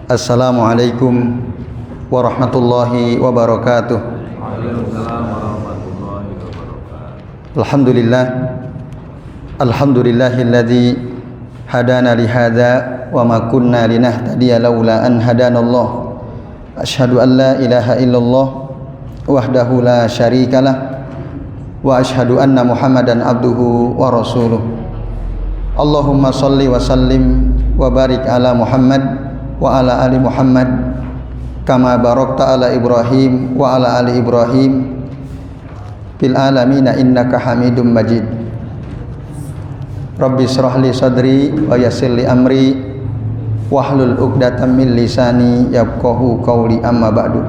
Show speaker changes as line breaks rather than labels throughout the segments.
Assalamualaikum warahmatullahi wabarakatuh. Alhamdulillah, alhamdulillahilladzi hadana li hadza wa ma kunna linahtadiya laula an hadanallah. Asyhadu an la ilaha illallah wahdahu la syarikalah wa asyhadu anna Muhammadan abduhu wa rasuluh. Allahumma shalli wa sallim wa barik ala Muhammad wa ala ali Muhammad kama barakta ala Ibrahim wa ala ali Ibrahim fil alamin innaka Hamidum Majid. Rabbi shrah li sadri wa yassir li amri wahlul 'uqdatam min lisani yafqahu qawli, amma ba'du.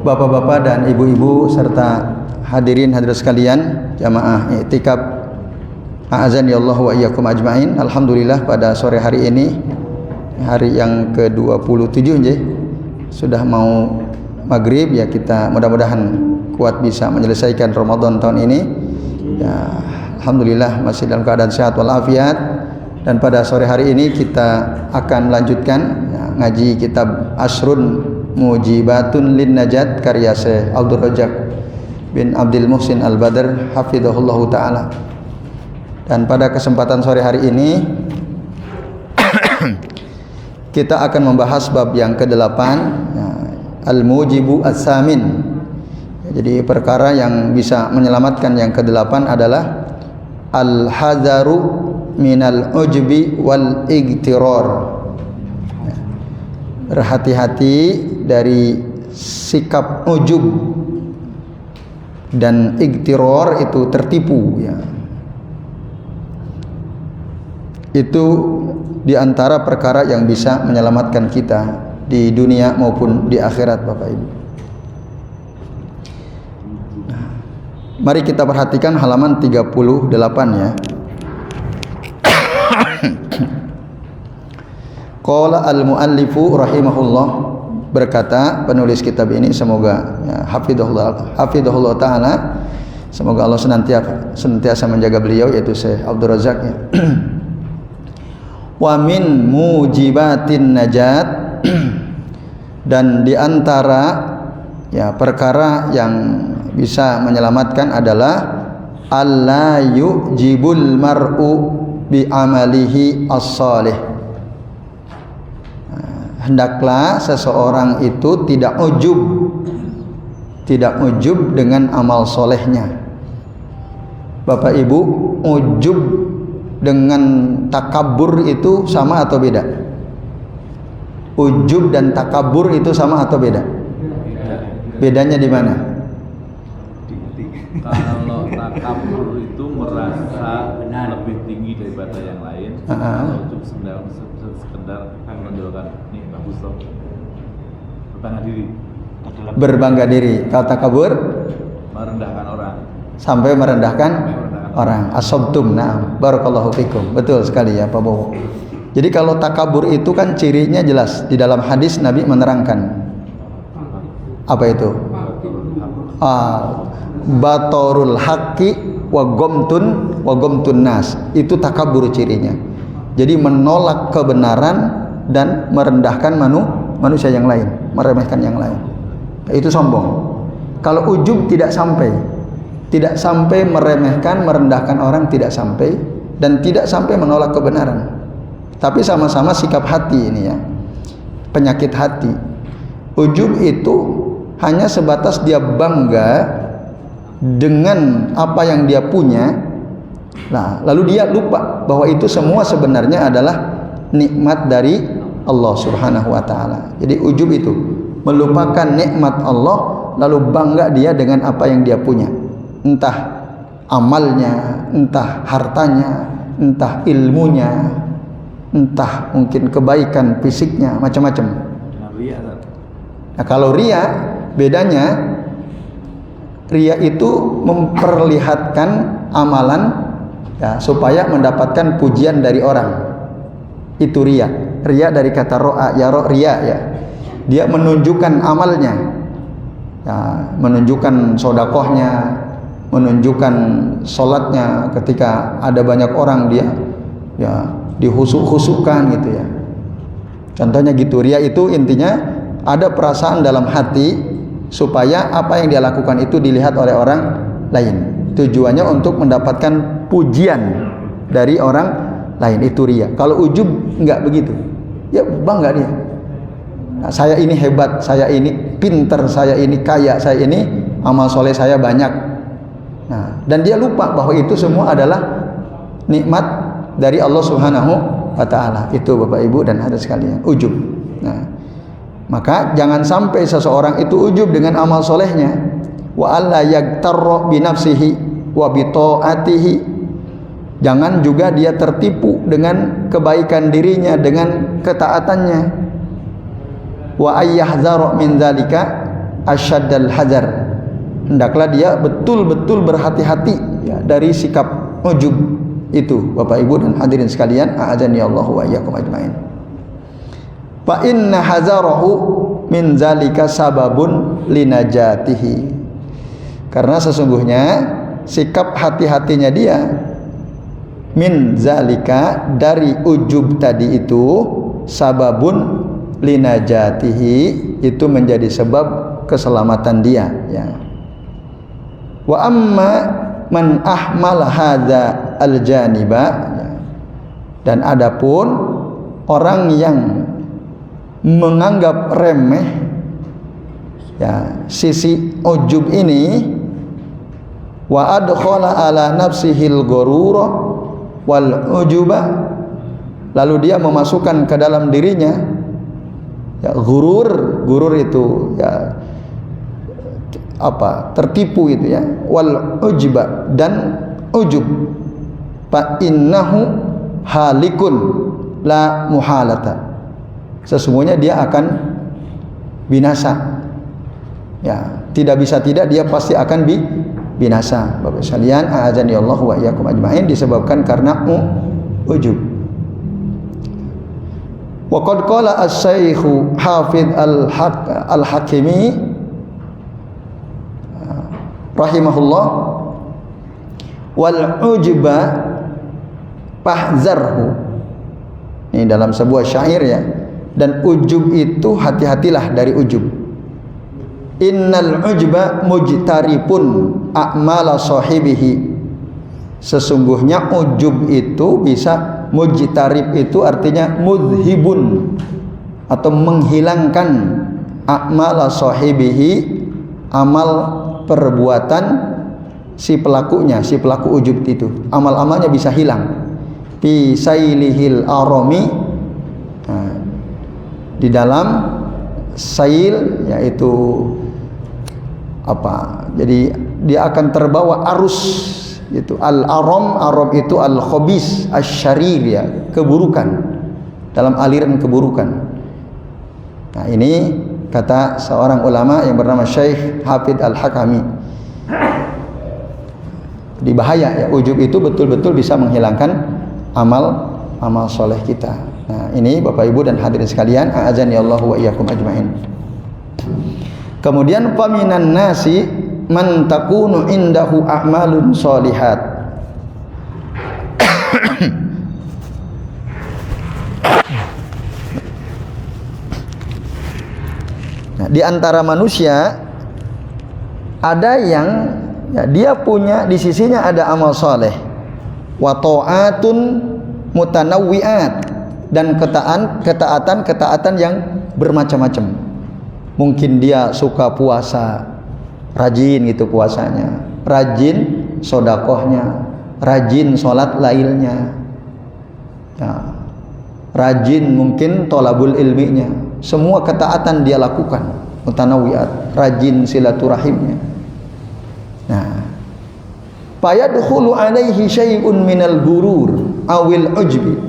Bapak-bapak dan ibu-ibu serta hadirin hadirat sekalian, jamaah i'tikaf a'azani Allah wa iyyakum ajmain. Alhamdulillah pada sore hari ini, hari yang ke-27 sudah mau maghrib ya, kita mudah-mudahan kuat bisa menyelesaikan Ramadan tahun ini ya. Alhamdulillah masih dalam keadaan sehat walafiat. Dan pada sore hari ini kita akan melanjutkan ya, ngaji kitab Asrun Mujibatun Lin Najat karya Syekh Abdul Razak bin Abdul Muhsin Al-Badr hafizahullahu ta'ala. Dan pada kesempatan sore hari ini kita akan membahas bab yang ke-8 ya, Al-Mujibu As-Samin. Jadi perkara yang bisa menyelamatkan yang ke-8 adalah Al-Hadharu minal ujbi wal igtirar. Berhati-hati dari sikap ujub dan igtirar, itu tertipu ya. Itu diantara perkara yang bisa menyelamatkan kita di dunia maupun di akhirat, Bapak Ibu. Nah, mari kita perhatikan halaman 38 ya. Qala al-muallifu rahimahullah, berkata penulis kitab ini, semoga ya, hafizahullah ta'ala, semoga Allah senantiasa menjaga beliau, yaitu Syekh Abdul Razak ya. Wa min mujibatin najat, dan diantara ya perkara yang bisa menyelamatkan adalah alla yujibul mar'u bi amalihi as-salih. Hendaklah seseorang itu tidak ujub dengan amal solehnya. Bapak Ibu, ujub dengan takabur itu sama atau beda? Ujub dan takabur itu sama atau beda? Bedanya di mana?
Kalau takabur itu merasa lebih tinggi daripada yang lain. Kalau ujub sekedar menunjukkan nih bagus loh, berbangga diri. Kalau takabur merendahkan orang,
sampai merendahkan orang. Asobtum, nah, barakallahu fikum. Betul sekali ya Pak Bowo. Jadi kalau takabur itu kan cirinya jelas di dalam hadis Nabi menerangkan. Apa itu? Batorul haqqi wa gomtun nas. Itu takabur cirinya. Jadi menolak kebenaran dan merendahkan manusia yang lain, meremehkan yang lain. Itu sombong. Kalau ujub tidak sampai meremehkan, merendahkan orang, tidak sampai, dan tidak sampai menolak kebenaran. Tapi sama-sama sikap hati ini ya, penyakit hati. Ujub itu hanya sebatas dia bangga dengan apa yang dia punya. Nah, lalu dia lupa bahwa itu semua sebenarnya adalah nikmat dari Allah Subhanahu wa ta'ala. Jadi ujub itu melupakan nikmat Allah, lalu bangga dia dengan apa yang dia punya. Entah amalnya, entah hartanya, entah ilmunya, entah mungkin kebaikan fisiknya, macam-macam. Nah, kalau riya, bedanya riya itu memperlihatkan amalan ya, supaya mendapatkan pujian dari orang. Itu riya. Riya dari kata ro'a, ya riya ya. Dia menunjukkan amalnya ya, menunjukkan sodakohnya, menunjukkan sholatnya. Ketika ada banyak orang, dia ya dihusuk-husukkan gitu ya. Contohnya gitu, ria itu intinya ada perasaan dalam hati supaya apa yang dia lakukan itu dilihat oleh orang lain. Tujuannya untuk mendapatkan pujian dari orang lain, itu ria. Kalau ujub enggak begitu. Ya bangga dia. Nah, saya ini hebat, saya ini pinter, saya ini kaya, saya ini amal soleh saya banyak. Nah, dan dia lupa bahwa itu semua adalah nikmat dari Allah Subhanahu wa ta'ala. Itu Bapak Ibu dan hadirin sekalian, ujub. Nah, maka jangan sampai seseorang itu ujub dengan amal solehnya. Wa alla yagtarra bi nafsihi wa bi ta'atihi. Jangan juga dia tertipu dengan kebaikan dirinya, dengan ketaatannya. Wa ayyahdzara min dzalika asyaddal hadzar. Hendaklah dia betul-betul berhati-hati ya, dari sikap ujub itu Bapak Ibu dan hadirin sekalian, a'adzani Allah wa iyyakum ajmain. Fa inna hazarahu min zalika sababun linajatihi. Karena sesungguhnya sikap hati-hatinya dia min zalika, dari ujub tadi itu, sababun linajatihi, itu menjadi sebab keselamatan dia ya. Wa amma man ahmal hadza al-janiba, dan adapun orang yang menganggap remeh ya sisi ujub ini, wa adkhala ala nafsihil ghurura wal ujuba, lalu dia memasukkan ke dalam dirinya ya gurur itu ya apa, tertipu itu ya, wal ujba, dan ujub, fa innahu halikun la muhalata, sesungguhnya dia akan binasa ya, tidak bisa tidak dia pasti akan binasa. Bapak sekalian, a'adzani Allah wa iyyakum ajmain, disebabkan karena ujub. Wa qad qala as-Syaikh Hafidz al-Hakimi rahimahullah, wal ujba fahzarhu. Ini dalam sebuah syair ya. Dan ujub itu hati-hatilah dari ujub. Innal ujba mujtaripun a'mala sahibihi. Sesungguhnya ujub itu bisa, mujtarib itu artinya mudhibun, atau menghilangkan a'mala sahibihi, amal perbuatan si pelakunya, si pelaku ujub itu, amal-amalnya bisa hilang. Fi sailihil arami, nah, di dalam sail yaitu apa, jadi dia akan terbawa arus itu. Al-aram itu al-khabis asy-syarir ya, keburukan, dalam aliran keburukan. Nah, ini kata seorang ulama yang bernama Syekh Hafidz al-Hakami. Di bahaya ya, ujub itu betul-betul bisa menghilangkan amal soleh kita. Nah, ini Bapak Ibu dan hadirin sekalian, a'adzani Allah wa iyyakum ajmain. Kemudian faminan nasi man takunu indahu a'malun sholihat. Nah, di antara manusia ada yang ya, dia punya di sisinya ada amal soleh, wa ta'atun mutanawwi'at, dan ketaatan yang bermacam-macam. Mungkin dia suka puasa, rajin gitu puasanya, rajin sodakohnya, rajin sholat lailnya ya, rajin mungkin tolabul ilminya, semua ketaatan dia lakukan, mutanawwi'at, rajin silaturahimnya. Nah, fayadkhulu alaihi syai'un minal gurur awil ujbi,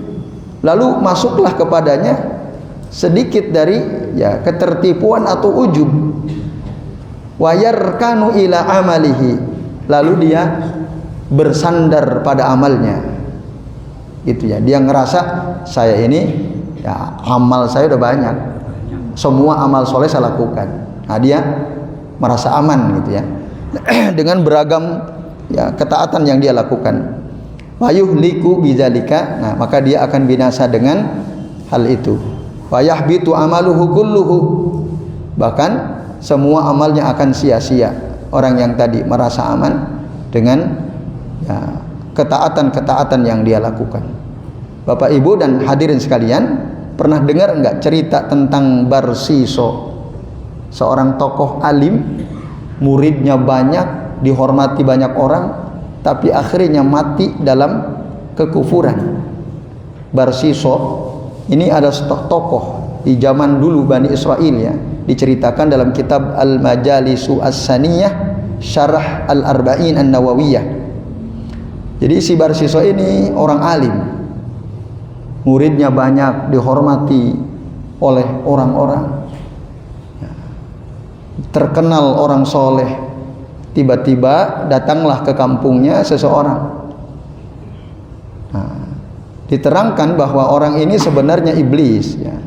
lalu masuklah kepadanya sedikit dari ya ketertipuan atau ujub. Wayarkanu ila amalihi, lalu dia bersandar pada amalnya. Itu ya, dia ngerasa saya ini ya amal saya udah banyak, semua amal soleh saya lakukan. Nah, dia merasa aman gitu ya dengan beragam ya ketaatan yang dia lakukan. Wayuhliku bidzalika, nah maka dia akan binasa dengan hal itu. fayahbitu amaluhu kulluhu. Bahkan semua amalnya akan sia-sia. Orang yang tadi merasa aman dengan ya, ketaatan-ketaatan yang dia lakukan. Bapak Ibu dan hadirin sekalian, pernah dengar enggak cerita tentang Barsiso, seorang tokoh alim, muridnya banyak, dihormati banyak orang, tapi akhirnya mati dalam kekufuran. Barsiso ini ada tokoh di zaman dulu Bani Israel ya, diceritakan dalam kitab Al-Majalisu As-Saniyah Syarah Al-Arba'in An-Nawawiyah. Jadi si Barsiso ini orang alim, muridnya banyak, dihormati oleh orang-orang, terkenal orang soleh. Tiba-tiba datanglah ke kampungnya seseorang. Nah, diterangkan bahwa orang ini sebenarnya iblis ya.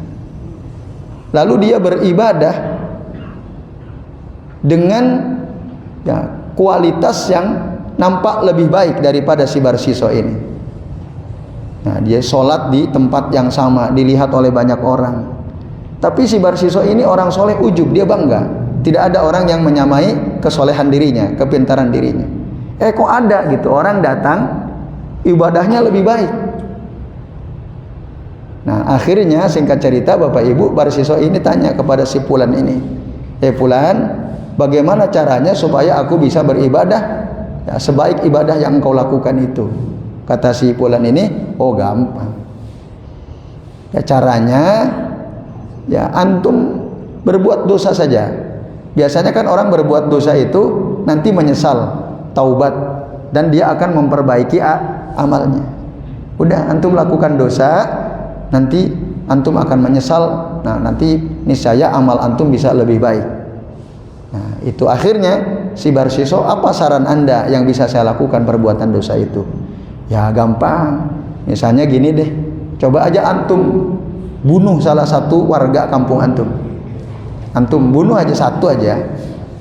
Lalu dia beribadah dengan ya, kualitas yang nampak lebih baik daripada si Barsiso ini. Nah, dia sholat di tempat yang sama, dilihat oleh banyak orang. Tapi si Barsiso ini orang soleh ujub, dia bangga. Tidak ada orang yang menyamai kesolehan dirinya, kepintaran dirinya. Kok ada gitu, orang datang, ibadahnya lebih baik. Nah, akhirnya singkat cerita Bapak Ibu, Barsiso ini tanya kepada si Fulan ini, Fulan, bagaimana caranya supaya aku bisa beribadah ya, sebaik ibadah yang engkau lakukan itu? Kata si Fulan ini, oh gampang. Ya caranya, ya antum berbuat dosa saja. Biasanya kan orang berbuat dosa itu nanti menyesal, taubat, dan dia akan memperbaiki amalnya. Udah antum lakukan dosa, nanti antum akan menyesal. Nah, nanti niscaya amal antum bisa lebih baik. Nah, itu akhirnya si Barsiso, apa saran Anda yang bisa saya lakukan perbuatan dosa itu? Ya gampang. Misalnya gini deh, coba aja antum bunuh salah satu warga kampung antum. Antum bunuh aja satu aja.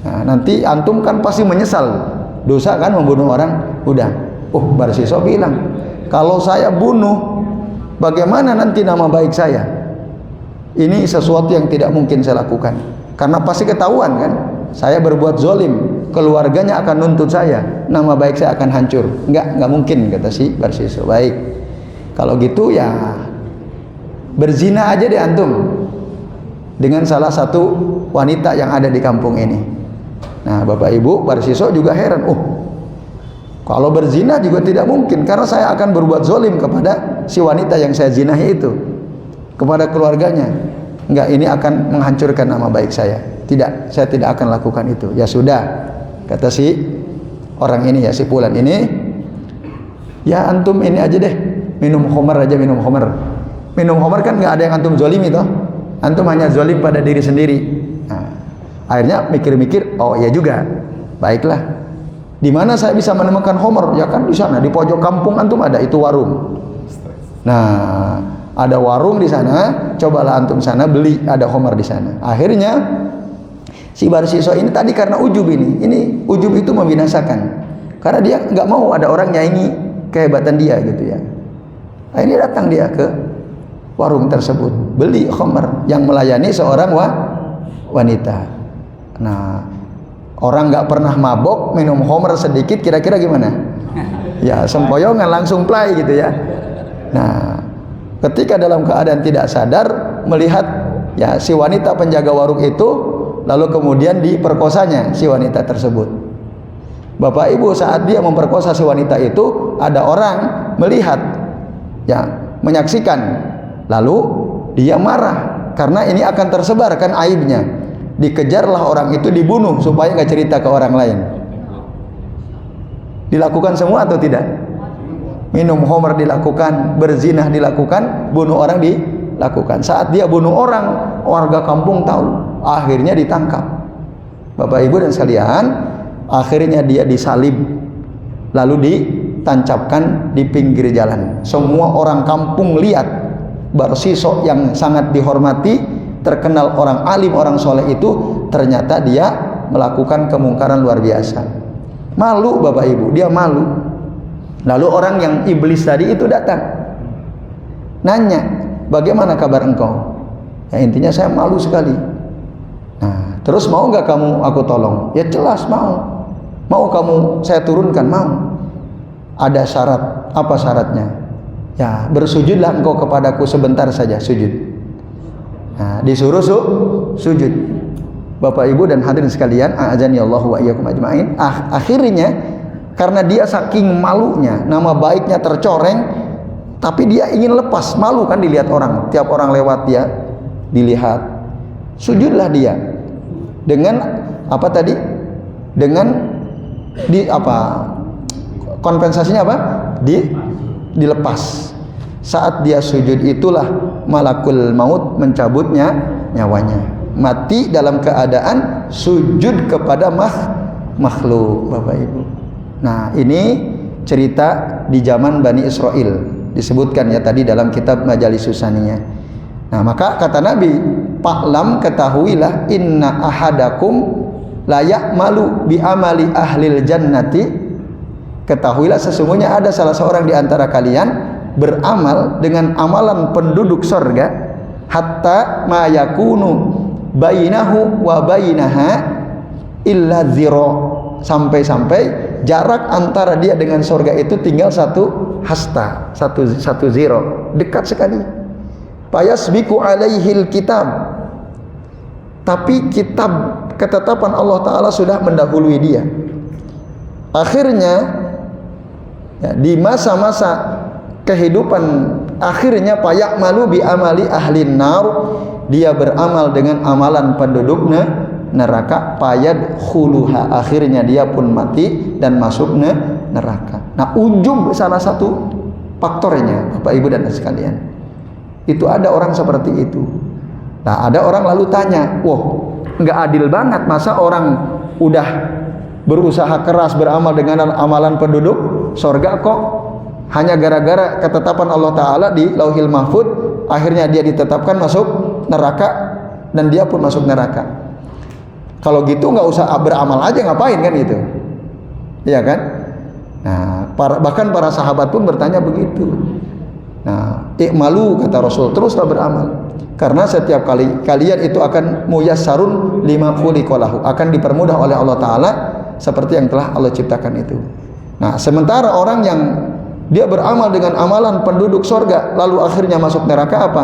Nah, nanti antum kan pasti menyesal. Dosa kan membunuh orang. Udah. Barsiso bilang, kalau saya bunuh, bagaimana nanti nama baik saya? Ini sesuatu yang tidak mungkin saya lakukan. Karena pasti ketahuan kan, saya berbuat zolim, keluarganya akan nuntut saya, nama baik saya akan hancur. Enggak mungkin, kata si Barsiso. Baik, kalau gitu ya berzina aja deh antum dengan salah satu wanita yang ada di kampung ini. Nah, Bapak Ibu, Barsiso juga heran. Kalau berzina juga tidak mungkin, karena saya akan berbuat zolim kepada si wanita yang saya zinahi itu, kepada keluarganya. Enggak, ini akan menghancurkan nama baik saya. Tidak, saya tidak akan lakukan itu. Ya sudah, kata si orang ini ya, si Fulan ini, ya antum ini aja deh, minum khamar aja, minum khamar. Minum khamar kan nggak ada yang antum zolimi toh, antum hanya zolim pada diri sendiri. Nah, akhirnya mikir-mikir, oh ya juga, baiklah. Di mana saya bisa menemukan khamar? Ya kan di sana, di pojok kampung antum ada itu warung. Nah, ada warung di sana, cobalah antum sana beli, ada khamar di sana. Akhirnya si Barsiso ini tadi karena ujub ini ujub itu membinasakan, karena dia nggak mau ada orang nyaingi kehebatan dia gitu ya. Akhirnya datang dia ke warung tersebut, beli khamar yang melayani seorang wanita. Nah, orang nggak pernah mabok, minum khamar sedikit, kira-kira gimana? Ya sempoyongan, langsung play gitu ya. Nah, ketika dalam keadaan tidak sadar melihat ya si wanita penjaga warung itu, lalu kemudian diperkosanya si wanita tersebut. Bapak Ibu, saat dia memperkosa si wanita itu, ada orang melihat, ya menyaksikan. Lalu dia marah karena ini akan tersebarkan aibnya. Dikejarlah orang itu, dibunuh supaya nggak cerita ke orang lain. Dilakukan semua atau tidak? Minum khamar dilakukan, berzina dilakukan, bunuh orang dilakukan. Saat dia bunuh orang, warga kampung tahu, akhirnya ditangkap. Bapak Ibu dan sekalian, akhirnya dia disalib, lalu ditancapkan di pinggir jalan. Semua orang kampung lihat Barsiso yang sangat dihormati, terkenal orang alim, orang soleh itu, ternyata dia melakukan kemungkaran luar biasa. Malu Bapak Ibu, dia malu. Lalu orang yang iblis tadi itu datang, nanya, bagaimana kabar engkau? Ya, intinya saya malu sekali. Nah, terus mau nggak kamu aku tolong? Ya jelas mau. Mau kamu saya turunkan? Mau. Ada syarat. Apa syaratnya? Ya, bersujudlah engkau kepadaku sebentar saja, sujud. Nah, disuruh sujud. Bapak Ibu dan hadirin sekalian, a'azani Allahu wa iyyakum ajmain. Akhirnya karena dia saking malunya, nama baiknya tercoreng, tapi dia ingin lepas, malu kan dilihat orang. Tiap orang lewat dia dilihat. Sujudlah dia. Dengan apa tadi? Dengan kompensasinya apa? Dilepas. Saat dia sujud itulah malakul maut mencabutnya nyawanya. Mati dalam keadaan sujud kepada makhluk, Bapak Ibu. Nah, ini cerita di zaman Bani Israel, disebutkan ya tadi dalam kitab Majalis Susaniyah. Nah, maka kata Nabi, "Fa'lam, ketahuilah, inna ahadakum la ya'malu bi amali ahlil jannati." Ketahuilah sesungguhnya ada salah seorang di antara kalian beramal dengan amalan penduduk surga, hatta ma yakunu bainahu wa bainaha illa zira, sampai-sampai jarak antara dia dengan surga itu tinggal satu hasta, satu zero, dekat sekali. Fayasbiqu alaihil kitab, tapi kitab ketetapan Allah Ta'ala sudah mendahului dia. Akhirnya ya, di masa-masa kehidupan akhirnya payak malu bi amali ahlin nar, dia beramal dengan amalan penduduk neraka, payad khuluha, akhirnya dia pun mati dan masuk neraka. Nah, ujub salah satu faktornya, Bapak Ibu dan sekalian. Itu ada orang seperti itu. Nah, ada orang lalu tanya, wah, nggak adil banget, masa orang udah berusaha keras beramal dengan amalan penduduk surga kok hanya gara-gara ketetapan Allah Ta'ala di Lauhil Mahfud akhirnya dia ditetapkan masuk neraka dan dia pun masuk neraka. Kalau gitu nggak usah beramal aja, ngapain kan gitu, iya kan? Nah, bahkan para sahabat pun bertanya begitu. Nah, i'malu kata Rasul, teruslah beramal, karena setiap kali kalian itu akan muyassarun lima khuliqalahu, akan dipermudah oleh Allah Ta'ala seperti yang telah Allah ciptakan itu. Nah, sementara orang yang dia beramal dengan amalan penduduk surga lalu akhirnya masuk neraka, apa?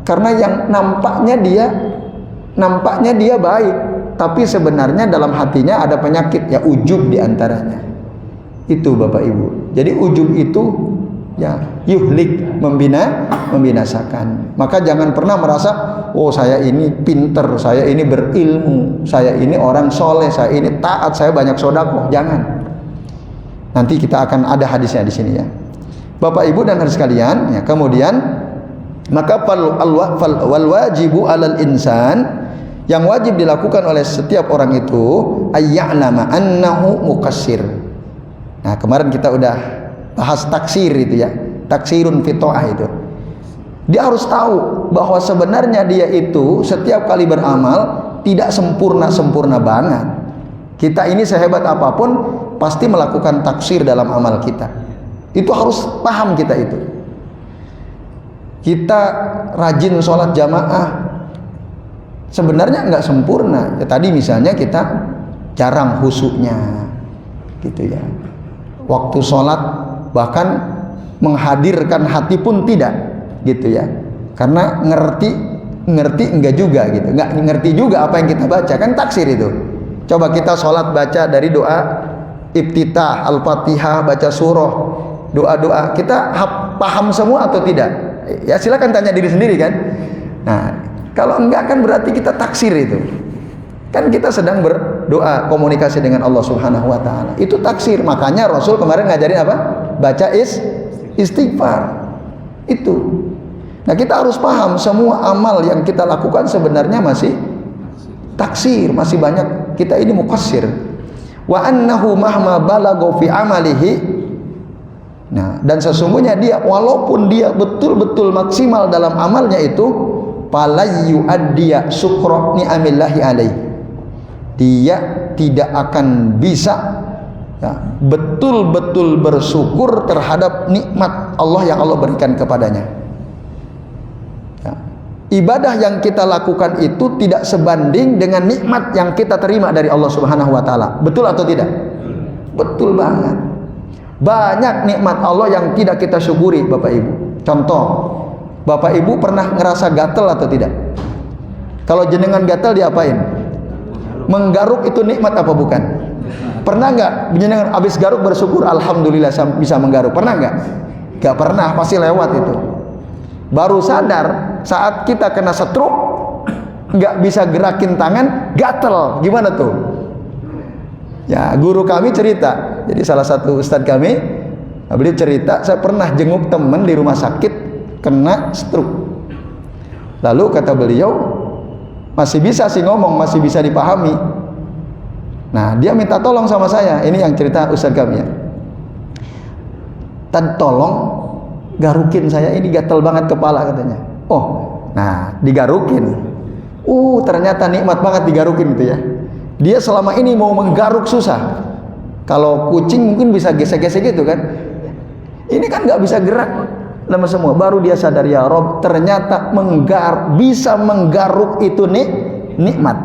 Karena yang nampaknya dia baik, tapi sebenarnya dalam hatinya ada penyakit, ya ujub diantaranya. Itu Bapak Ibu. Jadi ujub itu ya yuhlik, membinasakan. Maka jangan pernah merasa, oh saya ini pinter, saya ini berilmu, saya ini orang soleh, saya ini taat, saya banyak sedekah. Jangan. Nanti kita akan ada hadisnya di sini ya. Bapak Ibu dan hadirin sekalian, ya, kemudian maka wal wajibu alal insan, yang wajib dilakukan oleh setiap orang itu ayya'lama annahu muqassir. Nah, kemarin kita udah bahas taksir itu ya, taksirun fi ta'ah itu. Dia harus tahu bahwa sebenarnya dia itu setiap kali beramal tidak sempurna banget. Kita ini sehebat apapun pasti melakukan taksir dalam amal kita. Itu harus paham kita itu. Kita rajin sholat jamaah, sebenarnya nggak sempurna. Ya, tadi misalnya kita jarang khusyuknya, gitu ya. Waktu sholat bahkan menghadirkan hati pun tidak, gitu ya. Karena ngerti enggak juga gitu, nggak ngerti juga apa yang kita baca, kan taksir itu. Coba kita sholat baca dari doa iftitah, al-fatihah, baca surah, doa-doa, kita paham semua atau tidak? Ya silakan tanya diri sendiri kan. Nah, kalau enggak kan berarti kita taksir itu. Kan kita sedang berdoa, komunikasi dengan Allah Subhanahu wa Ta'ala. Itu taksir. Makanya Rasul kemarin ngajarin apa? Baca istighfar. Itu. Nah, kita harus paham semua amal yang kita lakukan sebenarnya masih taksir, masih banyak kita ini muqassir. Wa annahu mahma balagha fi amalihi. Nah, dan sesungguhnya dia walaupun dia betul-betul maksimal dalam amalnya itu, falayyu addiya syukra ni'amillahi alaihi, dia tidak akan bisa ya, betul-betul bersyukur terhadap nikmat Allah yang Allah berikan kepadanya. Ya. ibadah yang kita lakukan itu tidak sebanding dengan nikmat yang kita terima dari Allah Subhanahu wa taala. Betul atau tidak? Betul banget. Banyak nikmat Allah yang tidak kita syukuri, Bapak Ibu. Contoh, Bapak Ibu pernah ngerasa gatel atau tidak? Kalau jenengan gatel diapain? Menggaruk itu nikmat apa bukan? Pernah nggak jenengan habis garuk bersyukur, alhamdulillah bisa menggaruk? Pernah nggak? Nggak pernah, pasti lewat itu. Baru sadar saat kita kena stroke, nggak bisa gerakin tangan, gatel. Gimana tuh? Ya, guru kami cerita. Jadi salah satu ustadz kami, beliau cerita, saya pernah jenguk teman di rumah sakit kena stroke. Lalu kata beliau, masih bisa sih ngomong, masih bisa dipahami. Nah, dia minta tolong sama saya. Ini yang cerita ustadz kami ya. Tolong garukin saya, ini gatel banget kepala katanya. Oh, nah digarukin. Ternyata nikmat banget digarukin gitu ya. Dia selama ini mau menggaruk susah. Kalau kucing mungkin bisa gesek-gesek gitu kan. Ini kan nggak bisa gerak lama semua. Baru dia sadar, ya Rob, ternyata bisa menggaruk itu nikmat.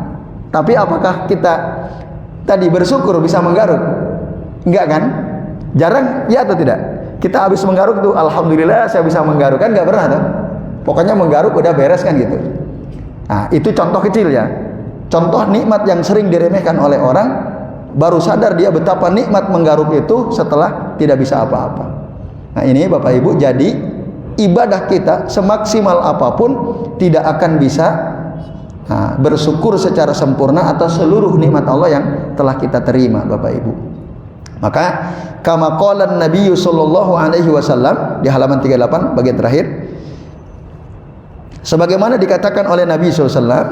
Tapi apakah kita tadi bersyukur bisa menggaruk? Enggak kan? Jarang ya atau tidak? Kita habis menggaruk tuh, alhamdulillah saya bisa menggaruk, kan nggak pernah tuh. Pokoknya menggaruk udah beres kan gitu. Nah, itu contoh kecil ya. Contoh nikmat yang sering diremehkan oleh orang, baru sadar dia betapa nikmat menggaruk itu setelah tidak bisa apa-apa. Nah, ini Bapak Ibu, jadi ibadah kita semaksimal apapun tidak akan bisa bersyukur secara sempurna atas seluruh nikmat Allah yang telah kita terima, Bapak Ibu. Maka kama qala Nabi sallallahu alaihi wasallam di halaman 38 bagian terakhir, sebagaimana dikatakan oleh Nabi sallallahu alaihi wasallam,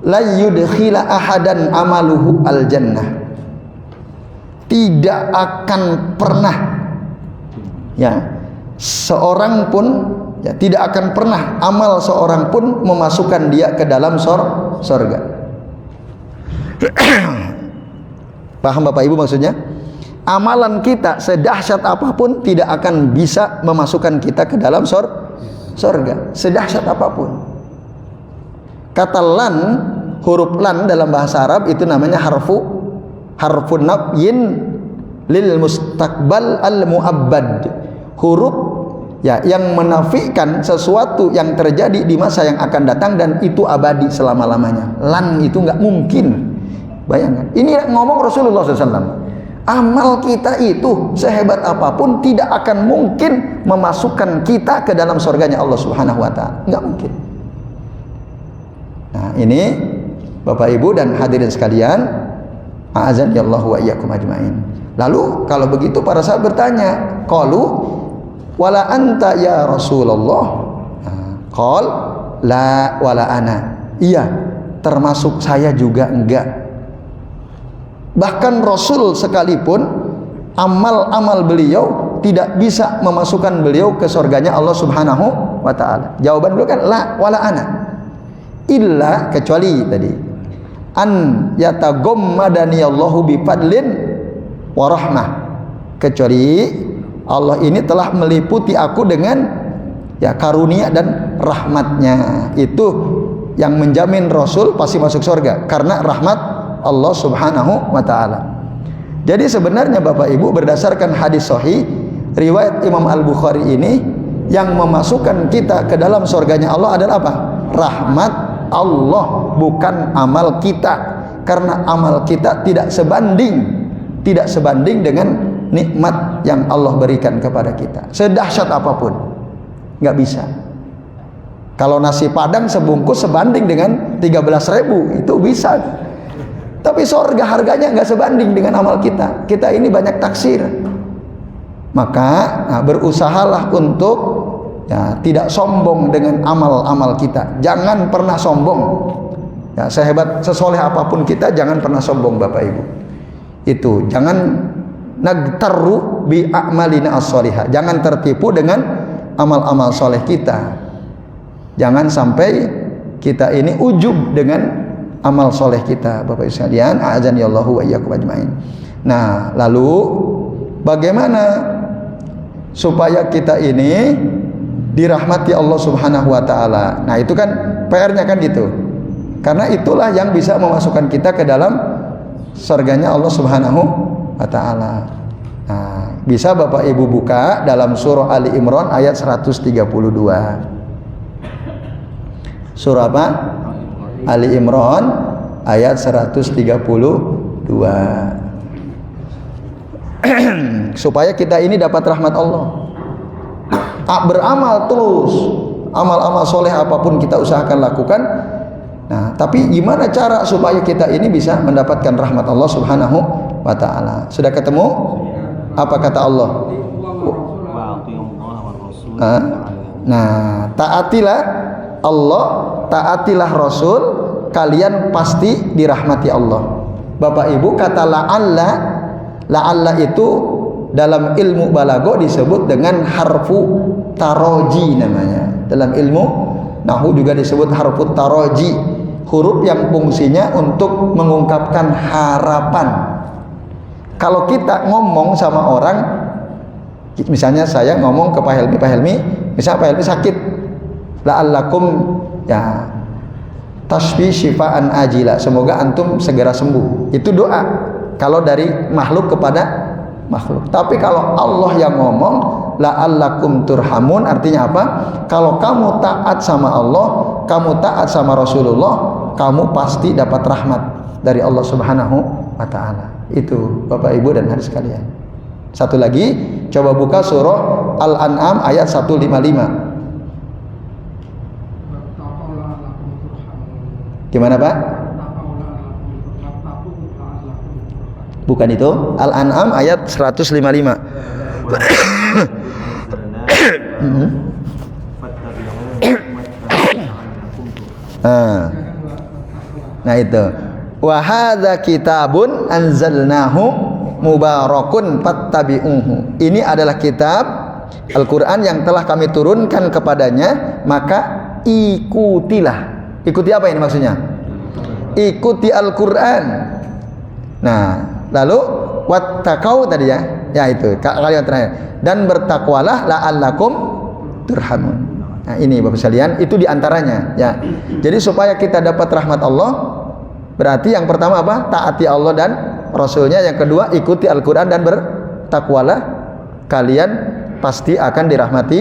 la yudkhila ahadan amaluhu al jannah, tidak akan pernah ya seorang pun ya, tidak akan pernah amal seorang pun memasukkan dia ke dalam surga. Paham Bapak Ibu maksudnya? Amalan kita sedahsyat apapun tidak akan bisa memasukkan kita ke dalam surga, sedahsyat apapun. Kata lan, huruf lan dalam bahasa Arab itu namanya harfun nafyin lil mustaqbal al muabbad. Huruf ya yang menafikan sesuatu yang terjadi di masa yang akan datang dan itu abadi selama-lamanya. Lan itu nggak mungkin. Bayangkan, ini ngomong Rasulullah SAW. Amal kita itu sehebat apapun tidak akan mungkin memasukkan kita ke dalam surganya Allah Subhanahu wa taala. Enggak mungkin. Nah, ini Bapak Ibu dan hadirin sekalian, a'azani Allah wa iyyakum ajmain. Lalu kalau begitu para sahabat bertanya, qalu wala anta ya Rasulullah? Qal la wala ana. Iya, termasuk saya juga enggak. Bahkan Rasul sekalipun amal-amal beliau tidak bisa memasukkan beliau ke surganya Allah Subhanahu wa taala. Jawaban beliau kan la wala ana. Illa, kecuali tadi an yataghammadani Allahu bi fadlin wa rahmah. Kecuali Allah ini telah meliputi aku dengan ya karunia dan rahmatnya. Itu yang menjamin Rasul pasti masuk surga karena rahmat Allah Subhanahu wa taala. Jadi sebenarnya Bapak Ibu, berdasarkan hadis sahih riwayat Imam Al-Bukhari ini, yang memasukkan kita ke dalam surganya Allah adalah apa? Rahmat Allah, bukan amal kita. Karena amal kita tidak sebanding dengan nikmat yang Allah berikan kepada kita. Sedahsyat apapun, nggak bisa. Kalau nasi padang sebungkus sebanding dengan 13.000, itu bisa. Tapi surga harganya nggak sebanding dengan amal kita. Kita ini banyak taksir. Maka berusahalah untuk ya, tidak sombong dengan amal-amal kita. Jangan pernah sombong. Ya, sehebat sesoleh apapun kita, jangan pernah sombong Bapak Ibu. Itu jangan nagtarru bi a'malina as-solihah. Jangan tertipu dengan amal-amal soleh kita. Jangan sampai kita ini ujub dengan amal soleh kita, Bapak Ibu sekalian, a'azani Allahu wa iyyakum ajmain. Nah, lalu bagaimana supaya kita ini dirahmati Allah Subhanahu wa taala. Nah, itu kan PR-nya kan gitu. Karena itulah yang bisa memasukkan kita ke dalam surganya Allah Subhanahu wa taala. Nah, bisa Bapak Ibu buka dalam surah Ali Imran ayat 132. Surah apa? Ali Imran ayat 132. Supaya kita ini dapat rahmat Allah. Beramal terus, amal-amal soleh apapun kita usahakan lakukan. Nah, tapi gimana cara supaya kita ini bisa mendapatkan rahmat Allah Subhanahu wa taala? Sudah ketemu? Apa kata Allah? Nah, taatilah Allah, taatilah Rasul, kalian pasti dirahmati Allah. Bapak Ibu, kata la'alla itu dalam ilmu balago disebut dengan harfu taroji namanya. Dalam ilmu nahwu juga disebut harfu taroji, huruf yang fungsinya untuk mengungkapkan harapan. Kalau kita ngomong sama orang, misalnya saya ngomong ke Pak Helmi, misalnya Pak Helmi sakit, la'allakum ya tasfi syifaan ajila, semoga antum segera sembuh. Itu doa kalau dari makhluk kepada makhluk. Tapi kalau Allah yang ngomong la'allakum turhamun, artinya apa? Kalau kamu taat sama Allah, kamu taat sama Rasulullah, kamu pasti dapat rahmat dari Allah Subhanahu wa taala. Itu Bapak Ibu dan hadirin sekalian. Satu lagi, coba buka surah Al-An'am ayat 155. Gimana Pak? Bukan itu, Al-An'am ayat 155. Nah itu, wa hadza kitabun anzalnahu mubarakun fattabi'uhu. Ini adalah kitab Al-Qur'an yang telah kami turunkan kepadanya, maka ikutilah. Ikuti apa ini maksudnya? Ikuti Al-Qur'an. Nah, lalu wattaqau tadi ya. Ya itu, kalimat terakhir. Dan bertakwalah la'allakum turhamun. Nah, ini Bapak sekalian, itu diantaranya ya. Jadi supaya kita dapat rahmat Allah, berarti yang pertama apa? Taati Allah dan Rasulnya. Yang kedua, ikuti Al-Quran dan bertakwalah, kalian pasti akan dirahmati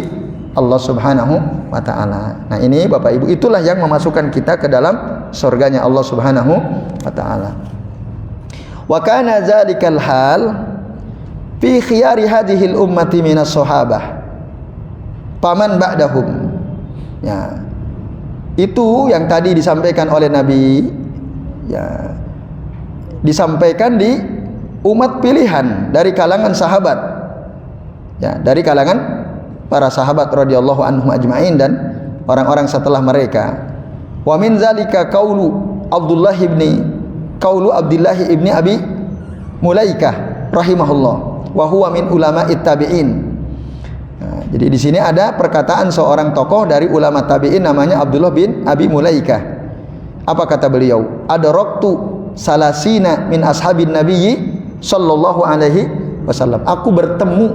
Allah Subhanahu wa ta'ala. Nah ini Bapak Ibu, itulah yang memasukkan kita ke dalam surganya Allah Subhanahu wa ta'ala. Wa kana zalikal hal fi khiyari hadhil ummati minas sahabah paman ba'dahum. Ya, itu yang tadi disampaikan oleh Nabi, ya, disampaikan di umat pilihan dari kalangan sahabat, ya, dari kalangan para sahabat radhiyallahu anhum ajma'in dan orang-orang setelah mereka. Wa min zalika qaulu Abdullah ibni Abi Mulaikah rahimahullah wa huwa min ulama'it tabi'in. Nah, jadi di sini ada perkataan seorang tokoh dari ulama tabi'in namanya Abdullah bin Abi Mulaikah. Apa kata beliau? Adraktu salasina min ashabin nabiyyi sallallahu alaihi wasallam. Aku bertemu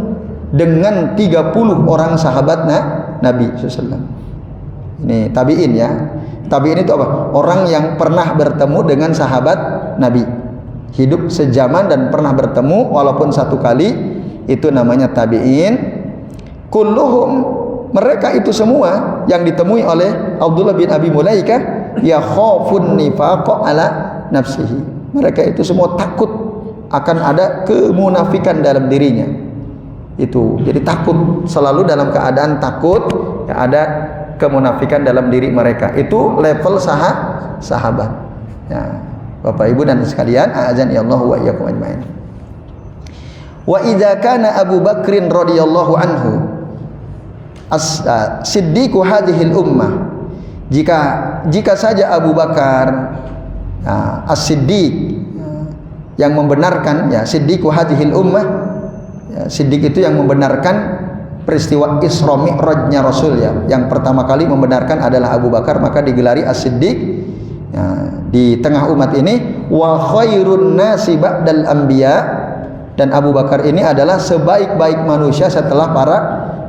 dengan 30 orang sahabat Nabi SAW. Ini tabi'in ya. Tabi'in itu apa? Orang yang pernah bertemu dengan sahabat Nabi, hidup sejaman dan pernah bertemu walaupun satu kali, itu namanya tabi'in. Kulluhum, mereka itu semua yang ditemui oleh Abdullah bin Abi Mulaikah, ya khafun nifaqa ala nafsihi. Mereka itu semua takut akan ada kemunafikan dalam dirinya. Itu jadi takut, selalu dalam keadaan takut ya, ada kemunafikan dalam diri mereka. Itu level sahabat ya, Bapak Ibu dan sekalian, a'azani Allah wa iyyakum ajmain. Wa idza kana Abu Bakrin radhiyallahu anhu as-siddiqu hadhil ummah, jika saja Abu Bakar as-siddiq yang membenarkan, ya, siddiqu hadhil ummah, ya, siddiq itu yang membenarkan peristiwa Isra Mi'rajnya Rasul ya. Yang pertama kali membenarkan adalah Abu Bakar, maka digelari as-siddiq ya, di tengah umat ini. Wa khairun nasi ba'dal anbiya, dan Abu Bakar ini adalah sebaik-baik manusia setelah para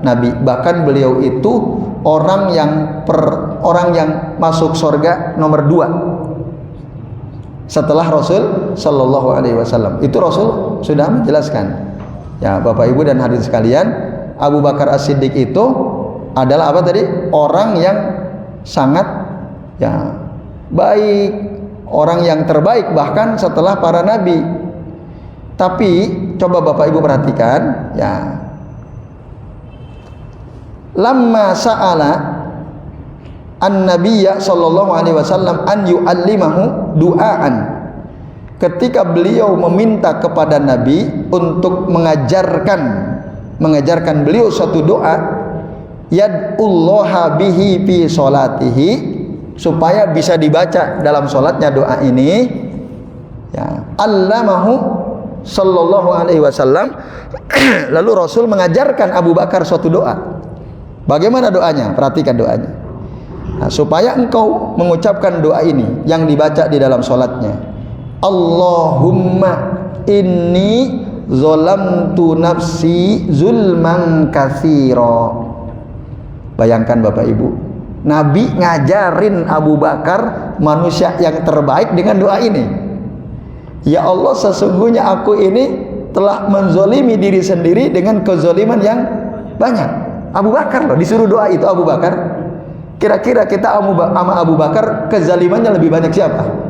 nabi. Bahkan beliau itu orang yang masuk surga nomor 2 setelah Rasul Sallallahu Alaihi Wasallam. Itu Rasul sudah menjelaskan. Ya, Bapak Ibu dan hadirin sekalian, Abu Bakar As-Siddiq itu adalah apa tadi? Orang yang sangat ya baik, orang yang terbaik bahkan setelah para nabi. Tapi coba Bapak Ibu perhatikan, ya. Lamma sa'ala an-nabiyya sallallahu alaihi wasallam an yu'allimahu du'aan. Ketika beliau meminta kepada Nabi untuk mengajarkan beliau satu doa, yad'ullaha bihi fi sholatihi, supaya bisa dibaca dalam sholatnya doa ini, ya, allamahu sallallahu alaihi wasallam. Lalu Rasul mengajarkan Abu Bakar suatu doa. Bagaimana doanya? Perhatikan doanya. Nah, supaya engkau mengucapkan doa ini yang dibaca di dalam sholatnya. Allahumma inni zolamtu nafsi zulman katsira. Bayangkan Bapak Ibu, Nabi ngajarin Abu Bakar, manusia yang terbaik, dengan doa ini. Ya Allah, sesungguhnya aku ini telah menzolimi diri sendiri dengan kezoliman yang banyak. Abu Bakar loh disuruh doa itu, Abu Bakar. Kira-kira kita sama Abu Bakar kezalimannya lebih banyak siapa?